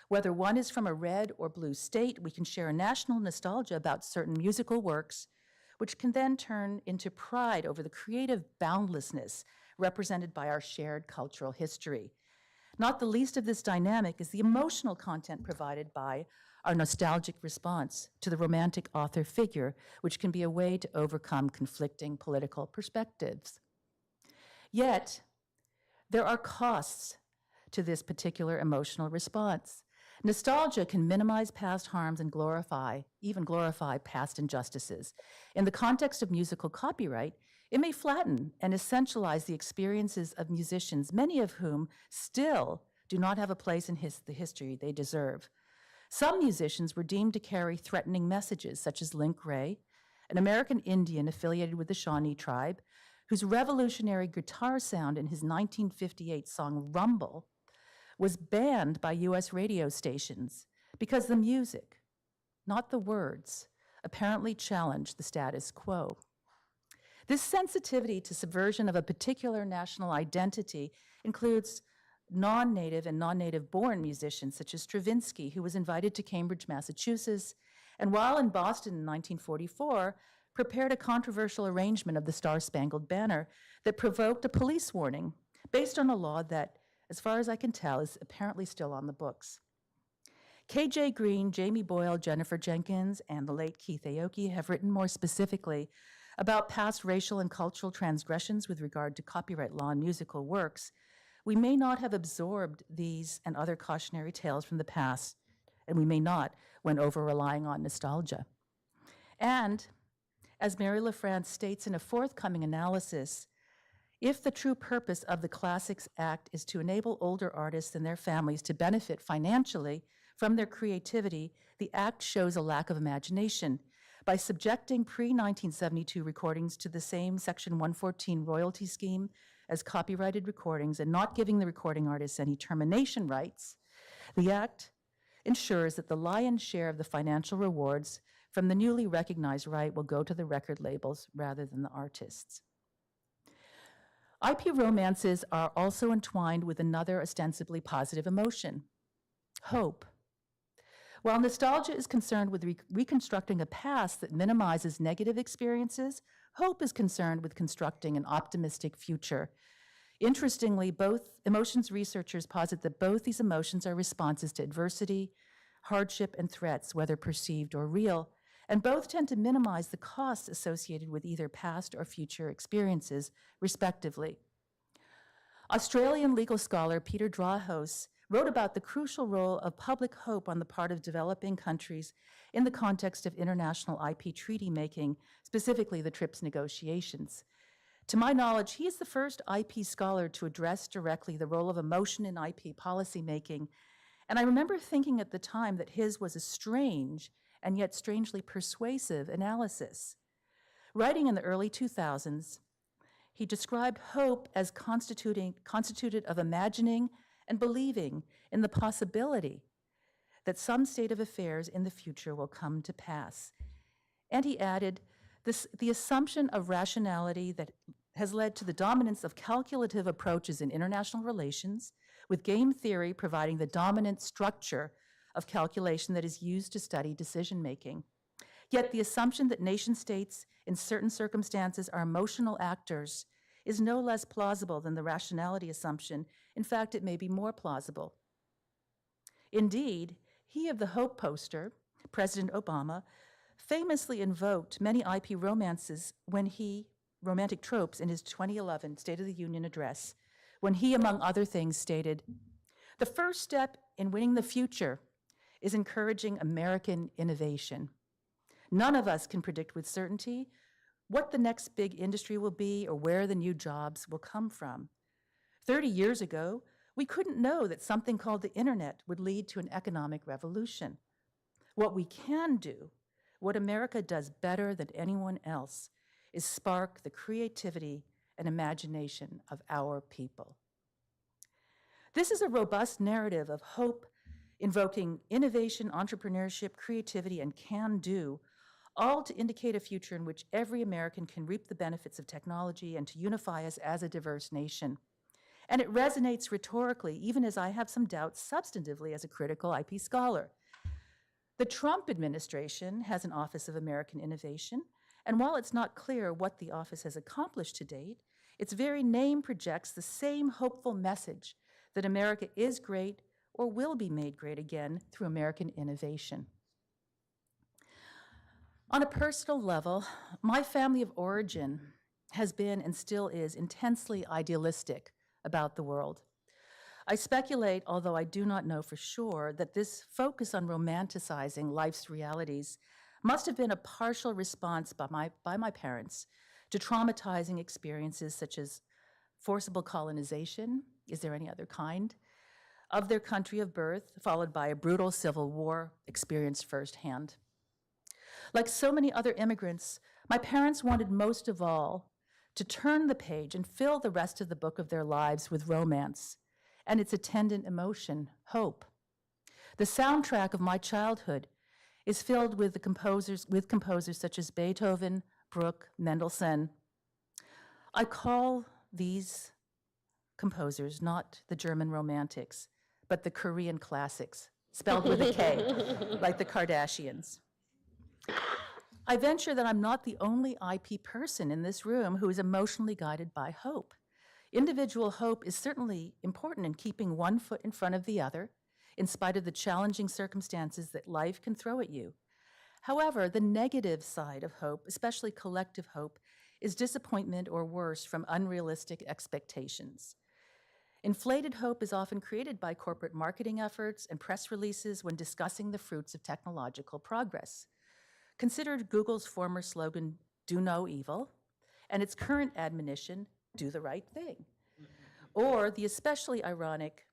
Whether one is from a red or blue state, we can share a national nostalgia about certain musical works, which can then turn into pride over the creative boundlessness represented by our shared cultural history. Not the least of this dynamic is the emotional content provided by our nostalgic response to the romantic author figure, which can be a way to overcome conflicting political perspectives. Yet, there are costs to this particular emotional response. Nostalgia can minimize past harms and even glorify past injustices. In the context of musical copyright, it may flatten and essentialize the experiences of musicians, many of whom still do not have a place in the history they deserve. Some musicians were deemed to carry threatening messages, such as Link Ray, an American Indian affiliated with the Shawnee tribe, whose revolutionary guitar sound in his 1958 song Rumble was banned by US radio stations because the music, not the words, apparently challenged the status quo. This sensitivity to subversion of a particular national identity includes non-native and non-native born musicians such as Stravinsky, who was invited to Cambridge, Massachusetts, and while in Boston in 1944, prepared a controversial arrangement of the Star-Spangled Banner that provoked a police warning based on a law that as far as I can tell, is apparently still on the books. K.J. Green, Jamie Boyle, Jennifer Jenkins, and the late Keith Aoki have written more specifically about past racial and cultural transgressions with regard to copyright law in musical works. We may not have absorbed these and other cautionary tales from the past, and we may not when over-relying on nostalgia. And, as Mary LaFrance states in a forthcoming analysis, if the true purpose of the Classics Act is to enable older artists and their families to benefit financially from their creativity, the act shows a lack of imagination. By subjecting pre-1972 recordings to the same Section 114 royalty scheme as copyrighted recordings and not giving the recording artists any termination rights, the act ensures that the lion's share of the financial rewards from the newly recognized right will go to the record labels rather than the artists. IP romances are also entwined with another ostensibly positive emotion, hope. While nostalgia is concerned with reconstructing a past that minimizes negative experiences, hope is concerned with constructing an optimistic future. Interestingly, both emotions researchers posit that both these emotions are responses to adversity, hardship, and threats, whether perceived or real, and both tend to minimize the costs associated with either past or future experiences, respectively. Australian legal scholar Peter Drawhouse wrote about the crucial role of public hope on the part of developing countries in the context of international IP treaty making, specifically the TRIPS negotiations. To my knowledge, he is the first IP scholar to address directly the role of emotion in IP policymaking, and I remember thinking at the time that his was a strange and yet strangely persuasive analysis. Writing in the early 2000s, he described hope as constituted of imagining and believing in the possibility that some state of affairs in the future will come to pass. And he added, the assumption of rationality that has led to the dominance of calculative approaches in international relations, with game theory providing the dominant structure of calculation that is used to study decision-making. Yet the assumption that nation-states in certain circumstances are emotional actors is no less plausible than the rationality assumption. In fact, it may be more plausible. Indeed, he of the Hope poster, President Obama, famously invoked many IP romantic tropes in his 2011 State of the Union address, when he, among other things, stated, "The first step in winning the future is encouraging American innovation. None of us can predict with certainty what the next big industry will be or where the new jobs will come from. 30 years ago, we couldn't know that something called the internet would lead to an economic revolution. What we can do, what America does better than anyone else, is spark the creativity and imagination of our people." This is a robust narrative of hope, invoking innovation, entrepreneurship, creativity, and can-do, all to indicate a future in which every American can reap the benefits of technology and to unify us as a diverse nation. And it resonates rhetorically, even as I have some doubts substantively as a critical IP scholar. The Trump administration has an Office of American Innovation, and while it's not clear what the office has accomplished to date, its very name projects the same hopeful message that America is great or will be made great again through American innovation. On a personal level, my family of origin has been and still is intensely idealistic about the world. I speculate, although I do not know for sure, that this focus on romanticizing life's realities must have been a partial response by my parents to traumatizing experiences such as forcible colonization, is there any other kind, of their country of birth, followed by a brutal civil war experienced firsthand. Like so many other immigrants, my parents wanted most of all to turn the page and fill the rest of the book of their lives with romance and its attendant emotion, hope. The soundtrack of my childhood is filled with composers such as Beethoven, Bruch, Mendelssohn. I call these composers not the German romantics, but the Korean classics, spelled with a K, like the Kardashians. I venture that I'm not the only IP person in this room who is emotionally guided by hope. Individual hope is certainly important in keeping one foot in front of the other, in spite of the challenging circumstances that life can throw at you. However, the negative side of hope, especially collective hope, is disappointment or worse from unrealistic expectations. Inflated hope is often created by corporate marketing efforts and press releases when discussing the fruits of technological progress. Consider Google's former slogan, "Do no evil," and its current admonition, "Do the right thing." Or the especially ironic,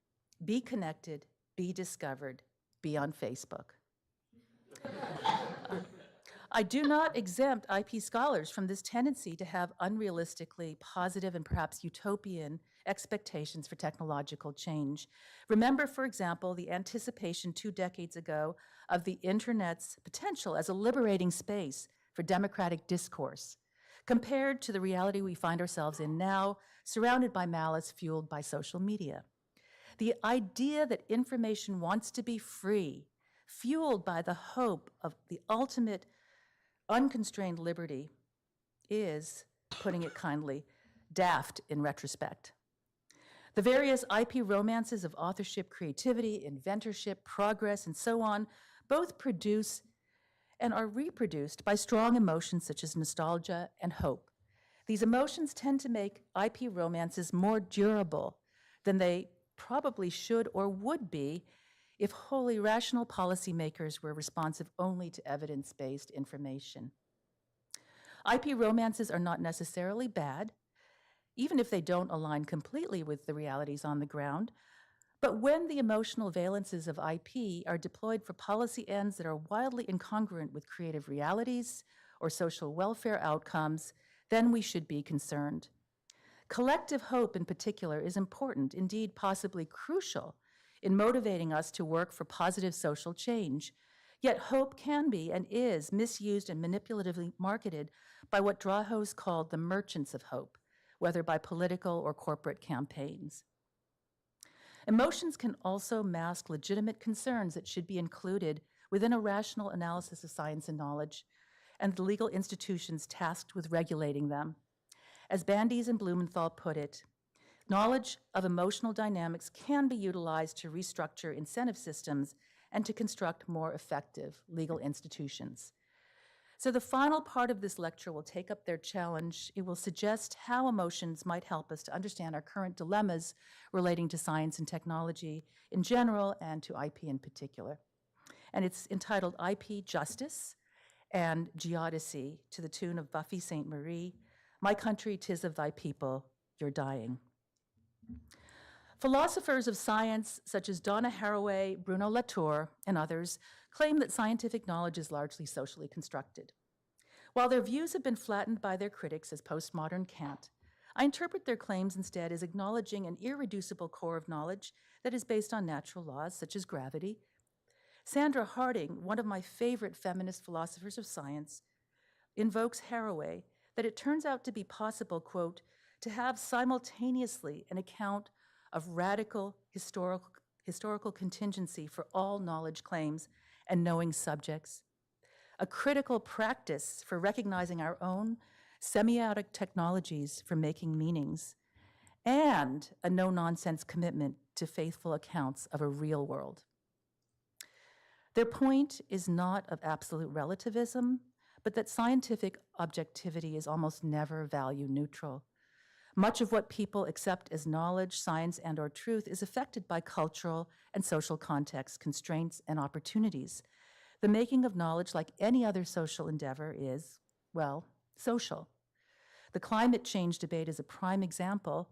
"Be connected, be discovered, be on Facebook." I do not exempt IP scholars from this tendency to have unrealistically positive and perhaps utopian expectations for technological change. Remember, for example, the anticipation 2 decades ago of the internet's potential as a liberating space for democratic discourse, compared to the reality we find ourselves in now, surrounded by malice fueled by social media. The idea that information wants to be free, fueled by the hope of the ultimate unconstrained liberty, is, putting it kindly, daft in retrospect. The various IP romances of authorship, creativity, inventorship, progress, and so on both produce and are reproduced by strong emotions such as nostalgia and hope. These emotions tend to make IP romances more durable than they probably should or would be if wholly rational policymakers were responsive only to evidence-based information. IP romances are not necessarily bad, even if they don't align completely with the realities on the ground. But when the emotional valences of IP are deployed for policy ends that are wildly incongruent with creative realities or social welfare outcomes, then we should be concerned. Collective hope, in particular, is important, indeed possibly crucial, in motivating us to work for positive social change. Yet hope can be and is misused and manipulatively marketed by what Drahos called the merchants of hope, whether by political or corporate campaigns. Emotions can also mask legitimate concerns that should be included within a rational analysis of science and knowledge, and the legal institutions tasked with regulating them. As Bandes and Blumenthal put it, knowledge of emotional dynamics can be utilized to restructure incentive systems and to construct more effective legal institutions. So the final part of this lecture will take up their challenge. It will suggest how emotions might help us to understand our current dilemmas relating to science and technology in general and to IP in particular. And it's entitled IP Justice and Geodesy, to the tune of Buffy St. Marie, "My country, 'tis of thy people, you're dying." Philosophers of science, such as Donna Haraway, Bruno Latour, and others, claim that scientific knowledge is largely socially constructed. While their views have been flattened by their critics as postmodern cant, I interpret their claims instead as acknowledging an irreducible core of knowledge that is based on natural laws, such as gravity. Sandra Harding, one of my favorite feminist philosophers of science, invokes Haraway that it turns out to be possible, quote, to have simultaneously an account of radical historical contingency for all knowledge claims and knowing subjects, a critical practice for recognizing our own semiotic technologies for making meanings, and a no-nonsense commitment to faithful accounts of a real world. Their point is not of absolute relativism, but that scientific objectivity is almost never value neutral. Much of what people accept as knowledge, science, and/or truth is affected by cultural and social context, constraints, and opportunities. The making of knowledge, like any other social endeavor, is, well, social. The climate change debate is a prime example.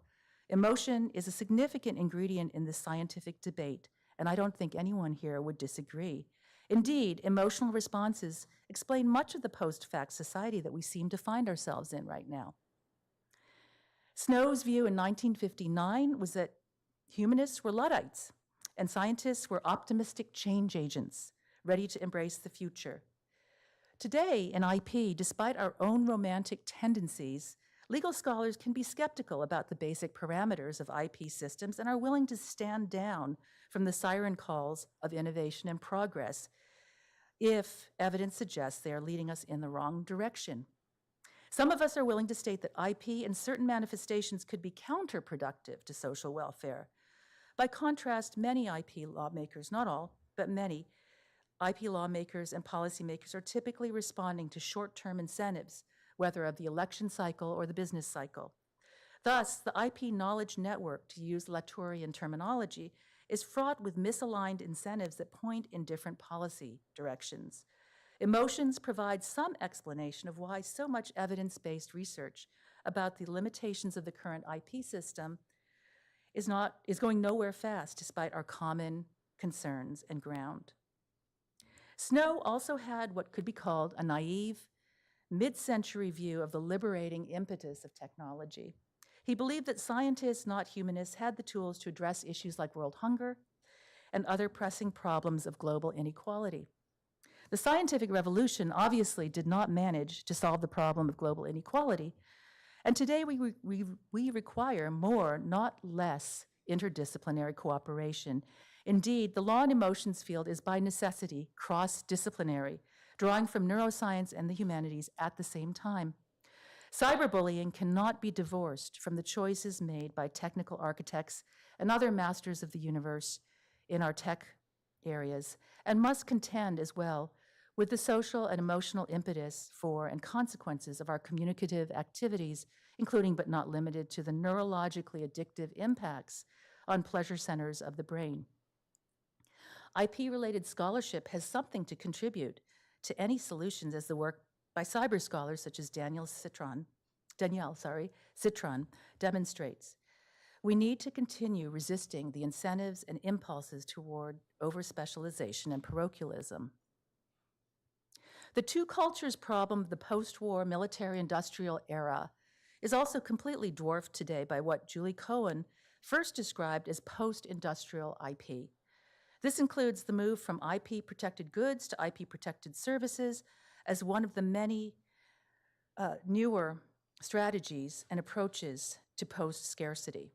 Emotion is a significant ingredient in this scientific debate, and I don't think anyone here would disagree. Indeed, emotional responses explain much of the post-fact society that we seem to find ourselves in right now. Snow's view in 1959 was that humanists were Luddites and scientists were optimistic change agents, ready to embrace the future. Today, in IP, despite our own romantic tendencies, legal scholars can be skeptical about the basic parameters of IP systems and are willing to stand down from the siren calls of innovation and progress if evidence suggests they are leading us in the wrong direction. Some of us are willing to state that IP in certain manifestations could be counterproductive to social welfare. By contrast, many IP lawmakers, not all, but many, IP lawmakers and policymakers are typically responding to short-term incentives, whether of the election cycle or the business cycle. Thus, the IP knowledge network, to use Latourian terminology, is fraught with misaligned incentives that point in different policy directions. Emotions provide some explanation of why so much evidence-based research about the limitations of the current IP system is going nowhere fast despite our common concerns and ground. Snow also had what could be called a naive, mid-century view of the liberating impetus of technology. He believed that scientists, not humanists, had the tools to address issues like world hunger and other pressing problems of global inequality. The scientific revolution obviously did not manage to solve the problem of global inequality, and today we require more, not less, interdisciplinary cooperation. Indeed, the law and emotions field is by necessity cross-disciplinary, drawing from neuroscience and the humanities at the same time. Cyberbullying cannot be divorced from the choices made by technical architects and other masters of the universe in our tech areas, and must contend as well with the social and emotional impetus for and consequences of our communicative activities, including but not limited to the neurologically addictive impacts on pleasure centers of the brain. IP-related scholarship has something to contribute to any solutions, as the work by cyber scholars such as Danielle Citron demonstrates. We need to continue resisting the incentives and impulses toward over-specialization and parochialism. The two cultures problem of the post-war military-industrial era is also completely dwarfed today by what Julie Cohen first described as post-industrial IP. This includes the move from IP-protected goods to IP-protected services as one of the many newer strategies and approaches to post-scarcity.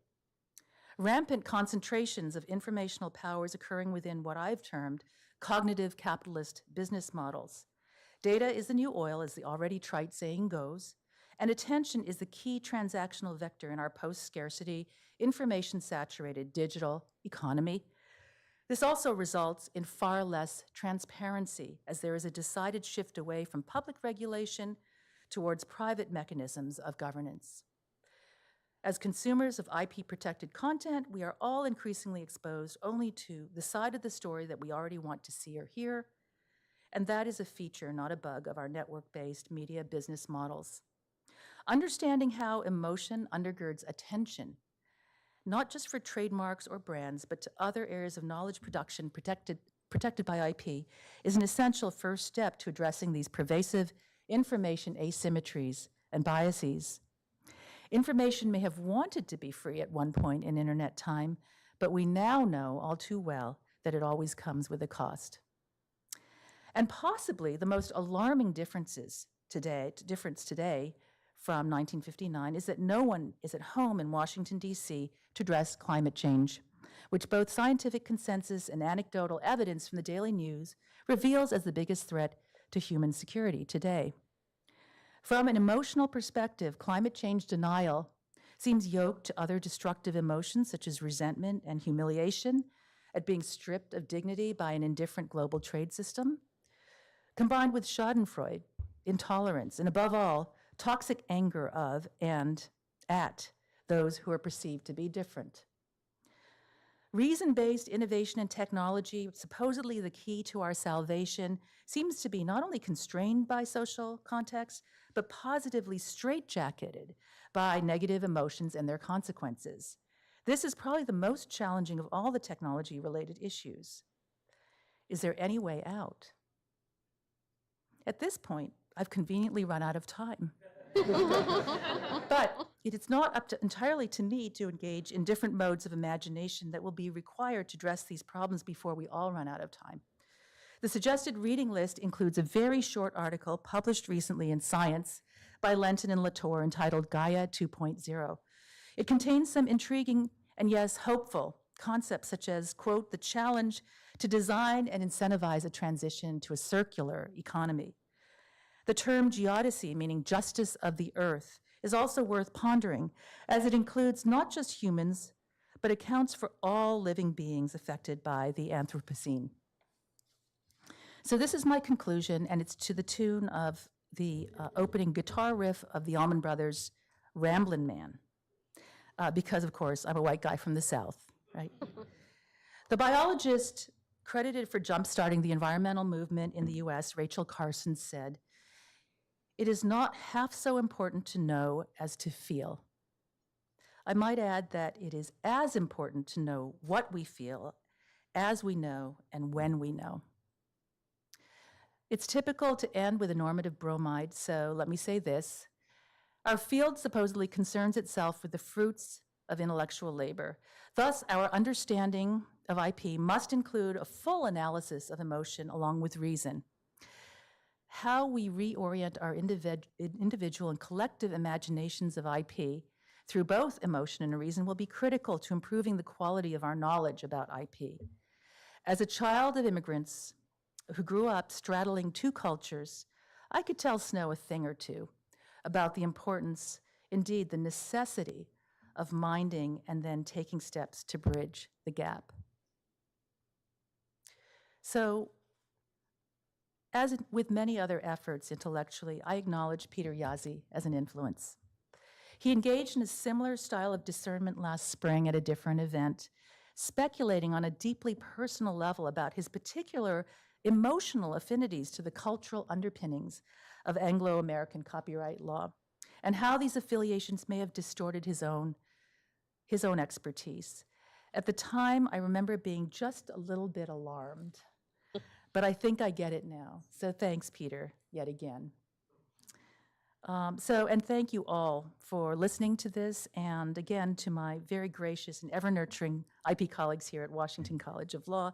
Rampant concentrations of informational powers occurring within what I've termed cognitive capitalist business models. Data is the new oil, as the already trite saying goes, and attention is the key transactional vector in our post-scarcity, information-saturated digital economy. This also results in far less transparency, as there is a decided shift away from public regulation towards private mechanisms of governance. As consumers of IP-protected content, we are all increasingly exposed only to the side of the story that we already want to see or hear, and that is a feature, not a bug, of our network-based media business models. Understanding how emotion undergirds attention, not just for trademarks or brands, but to other areas of knowledge production protected by IP, is an essential first step to addressing these pervasive information asymmetries and biases. Information may have wanted to be free at one point in internet time, but we now know all too well that it always comes with a cost. And possibly the most alarming difference today from 1959 is that no one is at home in Washington, D.C. to address climate change, which both scientific consensus and anecdotal evidence from the daily news reveals as the biggest threat to human security today. From an emotional perspective, climate change denial seems yoked to other destructive emotions such as resentment and humiliation at being stripped of dignity by an indifferent global trade system, combined with schadenfreude, intolerance, and above all, toxic anger of and at those who are perceived to be different. Reason-based innovation and technology, supposedly the key to our salvation, seems to be not only constrained by social context, but positively straitjacketed by negative emotions and their consequences. This is probably the most challenging of all the technology-related issues. Is there any way out? At this point, I've conveniently run out of time. But it is not entirely to me to engage in different modes of imagination that will be required to address these problems before we all run out of time. The suggested reading list includes a very short article published recently in Science by Lenton and Latour entitled Gaia 2.0. It contains some intriguing and yes, hopeful concepts such as, quote, the challenge to design and incentivize a transition to a circular economy, The term geodesy, meaning justice of the earth, is also worth pondering, as it includes not just humans, but accounts for all living beings affected by the Anthropocene. So this is my conclusion, and it's to the tune of the opening guitar riff of the Allman Brothers' Ramblin' Man, because, of course, I'm a white guy from the South, right? The biologist credited for jumpstarting the environmental movement in the US, Rachel Carson, said, "It is not half so important to know as to feel." I might add that it is as important to know what we feel as we know and when we know. It's typical to end with a normative bromide, so let me say this. Our field supposedly concerns itself with the fruits of intellectual labor. Thus, our understanding of IP must include a full analysis of emotion along with reason. How we reorient our individual and collective imaginations of IP through both emotion and reason will be critical to improving the quality of our knowledge about IP. As a child of immigrants who grew up straddling two cultures, I could tell Snow a thing or two about the importance, indeed the necessity, of minding and then taking steps to bridge the gap. So, as with many other efforts intellectually, I acknowledge Peter Jaszi as an influence. He engaged in a similar style of discernment last spring at a different event, speculating on a deeply personal level about his particular emotional affinities to the cultural underpinnings of Anglo-American copyright law, and how these affiliations may have distorted his own expertise. At the time, I remember being just a little bit alarmed, but I think I get it now. So thanks, Peter, yet again. And thank you all for listening to this, and again, to my very gracious and ever-nurturing IP colleagues here at Washington College of Law.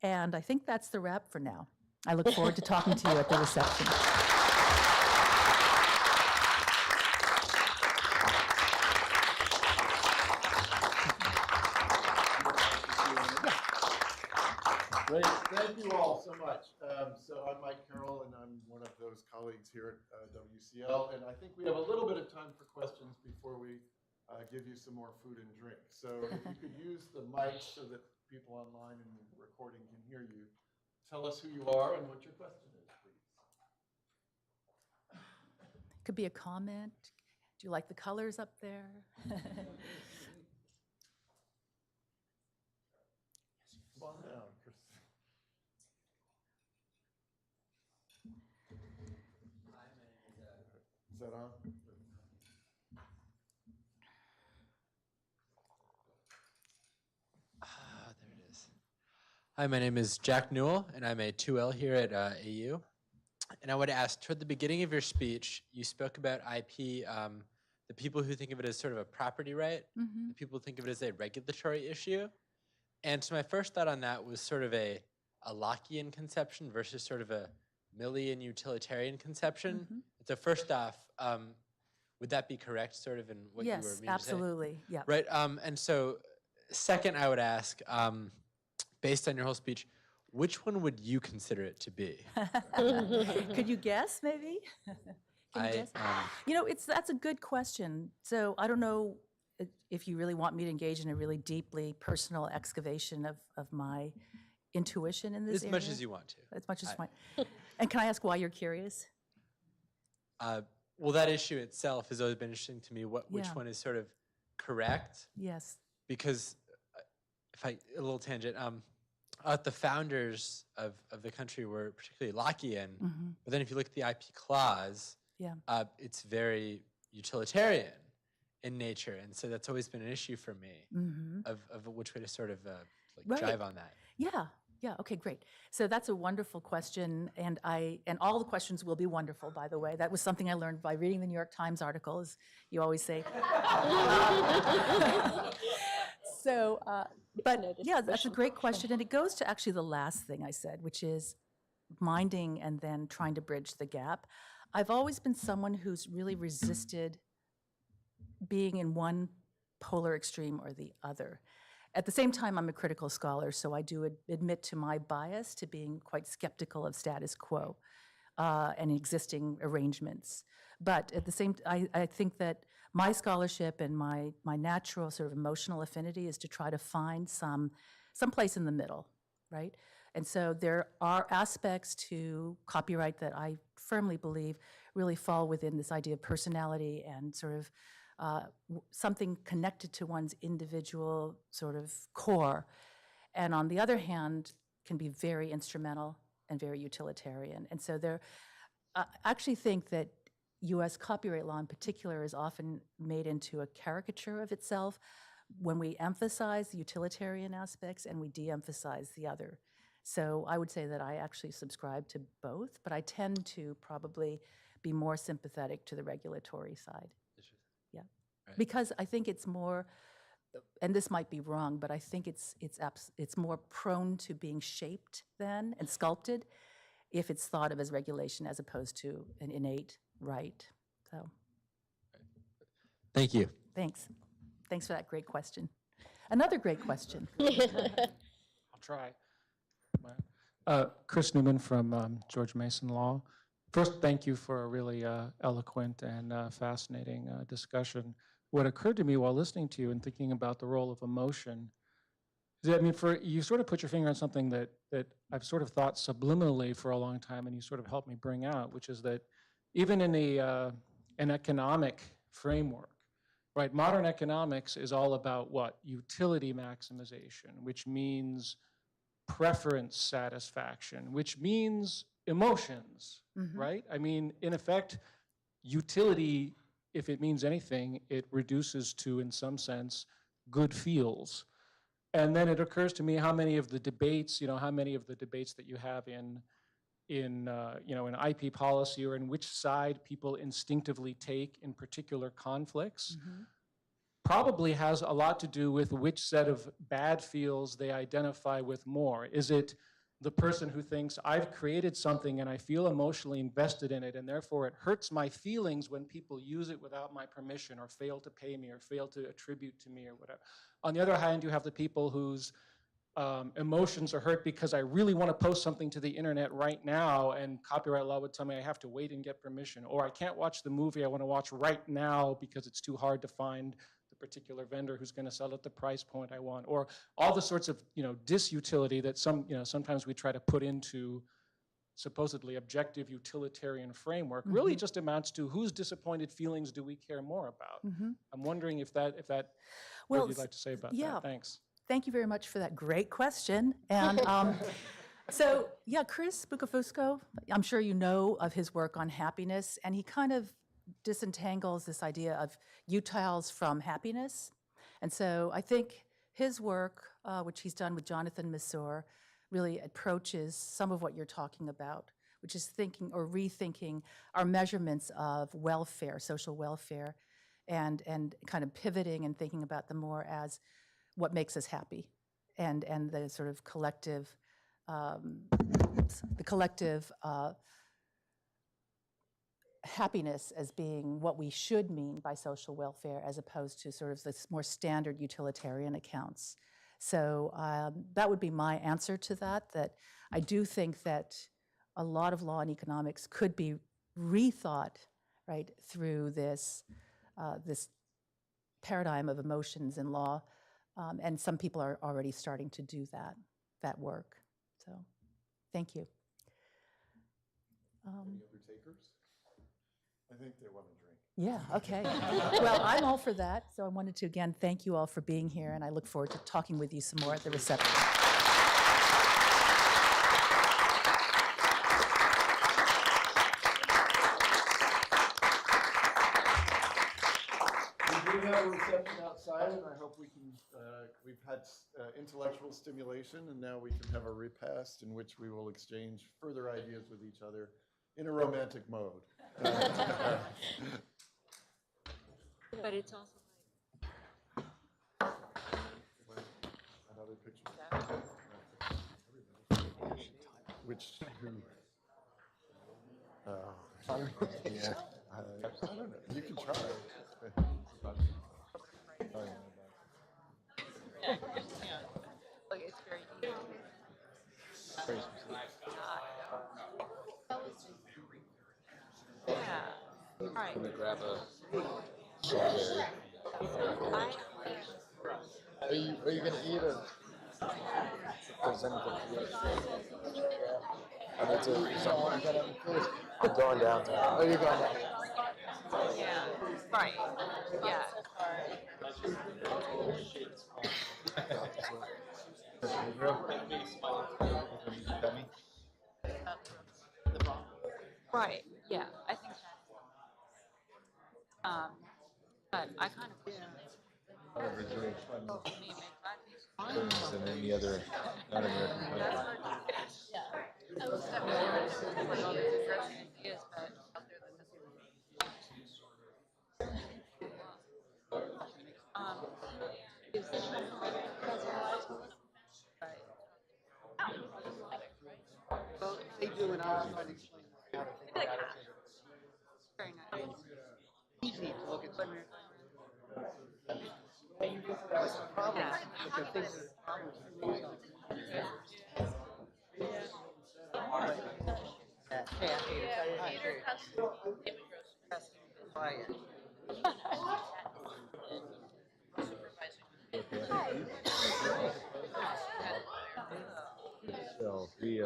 And I think that's the wrap for now. I look forward to talking to you at the reception. Great, thank you all so much. So I'm Mike Carroll, and I'm one of those colleagues here at WCL, and I think we have a little bit of time for questions before we give you some more food and drink. So if you could use the mic so that people online and the recording can hear you. Tell us who you are and what your question is, please. Could be a comment. Do you like the colors up there? Come on down, Chris. Is that on? There it is. Hi, my name is Jack Newell, and I'm a 2L here at AU. And I would ask, toward the beginning of your speech, you spoke about IP, the people who think of it as sort of a property right, the people who think of it as a regulatory issue. And so my first thought on that was sort of a Lockean conception versus sort of a Millian utilitarian conception. So first off, would that be correct, sort of in what you were meaning to say? Yes, absolutely, yeah. Right, and so second, I would ask, based on your whole speech, which one would you consider it to be? Could you guess, maybe? Can you guess? You know, that's a good question. So I don't know if you really want me to engage in a really deeply personal excavation of my intuition in this As area. much as you want to. As much as you want. And can I ask why you're curious? Well, that issue itself has always been interesting to me, which one is sort of correct. Yes. Because, a little tangent, the founders of the country were particularly Lockean, but then if you look at the IP clause, it's very utilitarian in nature, and so that's always been an issue for me, of which way to sort of drive on that. Yeah, okay, great. So that's a wonderful question, and all the questions will be wonderful, by the way. That was something I learned by reading the New York Times article, as you always say. So, but yeah, that's a great question, and it goes to actually the last thing I said, which is minding and then trying to bridge the gap. I've always been someone who's really resisted being in one polar extreme or the other. At the same time, I'm a critical scholar, so I do admit to my bias to being quite skeptical of status quo. and existing arrangements. But at the same, I think that my scholarship and my natural sort of emotional affinity is to try to find some place in the middle, right? And so there are aspects to copyright that I firmly believe really fall within this idea of personality and sort of something connected to one's individual sort of core. And on the other hand, can be very instrumental and very utilitarian. And so I actually think that US copyright law in particular is often made into a caricature of itself when we emphasize the utilitarian aspects and we de-emphasize the other. So I would say that I actually subscribe to both, but I tend to probably be more sympathetic to the regulatory side. Yeah, Right. because I think it's more, and this might be wrong, but I think it's more prone to being shaped then and sculpted if it's thought of as regulation as opposed to an innate right. So, Thank you. thanks. Thanks for that great question. Another great question. I'll try. Chris Newman from George Mason Law. First, thank you for a really eloquent and fascinating discussion. What occurred to me while listening to you and thinking about the role of emotion, I mean, you sort of put your finger on something that I've sort of thought subliminally for a long time, and you sort of helped me bring out, which is that even in an economic framework, right? Modern economics is all about what? Utility maximization, which means preference satisfaction, which means emotions, right? I mean, in effect, utility, if it means anything, it reduces to, in some sense, good feels. And then it occurs to me how many of the debates that you have in IP policy or in which side people instinctively take in particular conflicts probably has a lot to do with which set of bad feels they identify with more. Is it the person who thinks, I've created something and I feel emotionally invested in it, and therefore it hurts my feelings when people use it without my permission or fail to pay me or fail to attribute to me or whatever. On the other hand, you have the people whose emotions are hurt because I really want to post something to the internet right now, and copyright law would tell me I have to wait and get permission, or I can't watch the movie I want to watch right now because it's too hard to find the particular vendor who's going to sell at the price point I want, or all the sorts of disutility that sometimes we try to put into supposedly objective utilitarian framework really just amounts to whose disappointed feelings do we care more about. I'm wondering if that what you'd like to say about that. Thanks. Thank you very much for that great question. And so, yeah, Chris Bucafusco, I'm sure you know of his work on happiness, and he kind of disentangles this idea of utiles from happiness. And so I think his work, which he's done with Jonathan Masur, really approaches some of what you're talking about, which is thinking or rethinking our measurements of welfare, social welfare, and kind of pivoting and thinking about them more as what makes us happy, and the sort of collective, happiness as being what we should mean by social welfare, as opposed to sort of this more standard utilitarian accounts. So that would be my answer to that. That I do think that a lot of law and economics could be rethought, right, through this this paradigm of emotions in law. And some people are already starting to do that work. So, thank you. Any other takers? I think they want a drink. Yeah, okay. Well, I'm all for that. So I wanted to, again, thank you all for being here, and I look forward to talking with you some more at the reception. We do have a reception outside, and I hope we can, we've had intellectual stimulation, and now we can have a repast in which we will exchange further ideas with each other in a romantic mode. But it's also Another picture. Which, who? Yeah. I don't know. You can try. Look, it's very easy. Very specific. That was Right. Can we grab a strawberry? Are you gonna eat or? There's anything to eat? I need to something. I'm going downtown. Oh, you're going down. Yeah. Right. Yeah. Right. Yeah. I think that. But I kind of wish Than any other non-American country. I was definitely all the different ideas, but out there that is Well, they do, and I'll try to explain how to think about it. very nice. Easy to look at something. And you get to know the problems, but the things that are problems. So we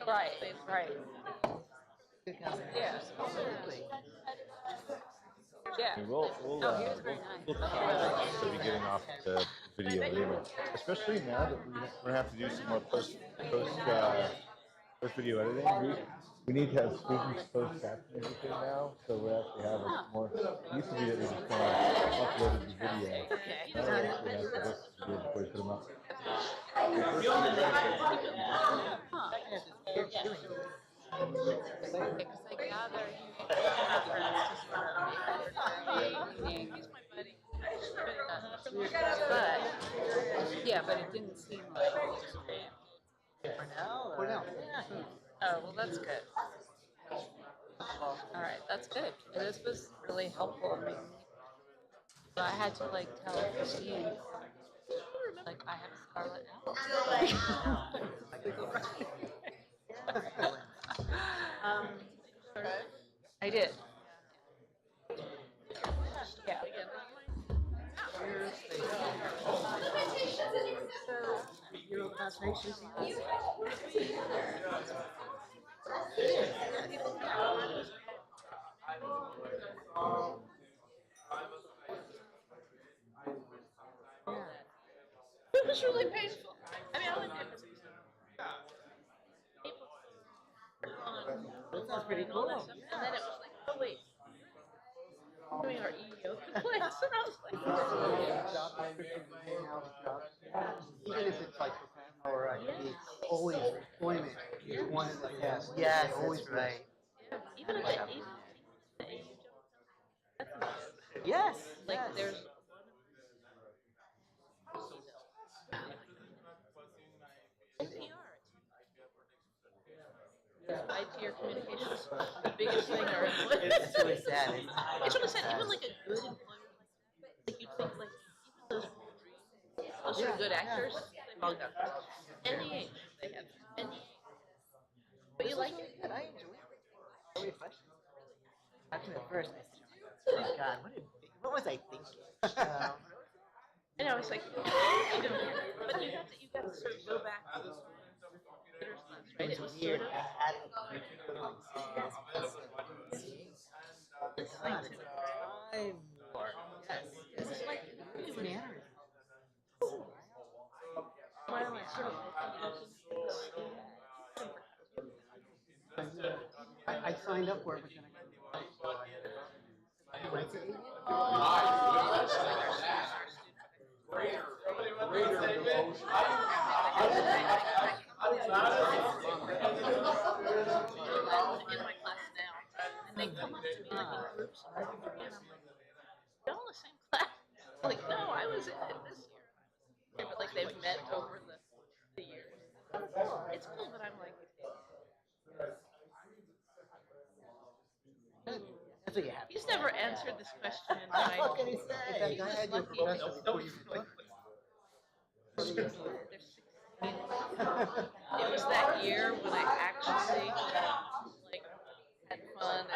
Right, right. Yeah. Yeah. we'll No, he was very nice. we'll try to be getting off the video anyway. Especially now that we're gonna have to do some more post video editing. We need to have students post caption everything now, so we actually have a more. It used to be that we just kind of uploaded the video. Now we actually have to listen to it before we put them up. Because they gather reference to sort of meetings. But yeah, but it didn't seem like it was Cornell? Oh, well, that's good. All right, that's good. This was really helpful. I mean, I had to like tell Christine, like I have scarlet I did. Yeah. It was really painful. I mean, I like it. That sounds pretty cool. And then it was like, oh wait, doing our EEO complaints, and I was like, Even if it's like or it's always employment is one of the tests. Yes, always that's right. even if I even Yes. like yes. there's IT or communications, the biggest thing or It's really sad. it's really sad. Even like a good employer, like you think like even those are good actors, they've all got NEH, they have NEH. But you like it? And I enjoy it. Very refreshing. Actually, at first, I said, oh my God, what was I thinking? And I was like, what are you doing here? But you have to sort of go back to the computer's lens, right? It was sort of It's like time war. Yes. it was like It's mannerism. I signed up for it, but then in my class now, and they come up to me like in groups, and I'm like, you're all the same class. Like, no, I was in it this year. Yeah, but like they've met over the years. It's cool, but I'm like, That's what you have. he's never answered this question in my. What can he say? I had your professor before you. It was that year when I actually like had fun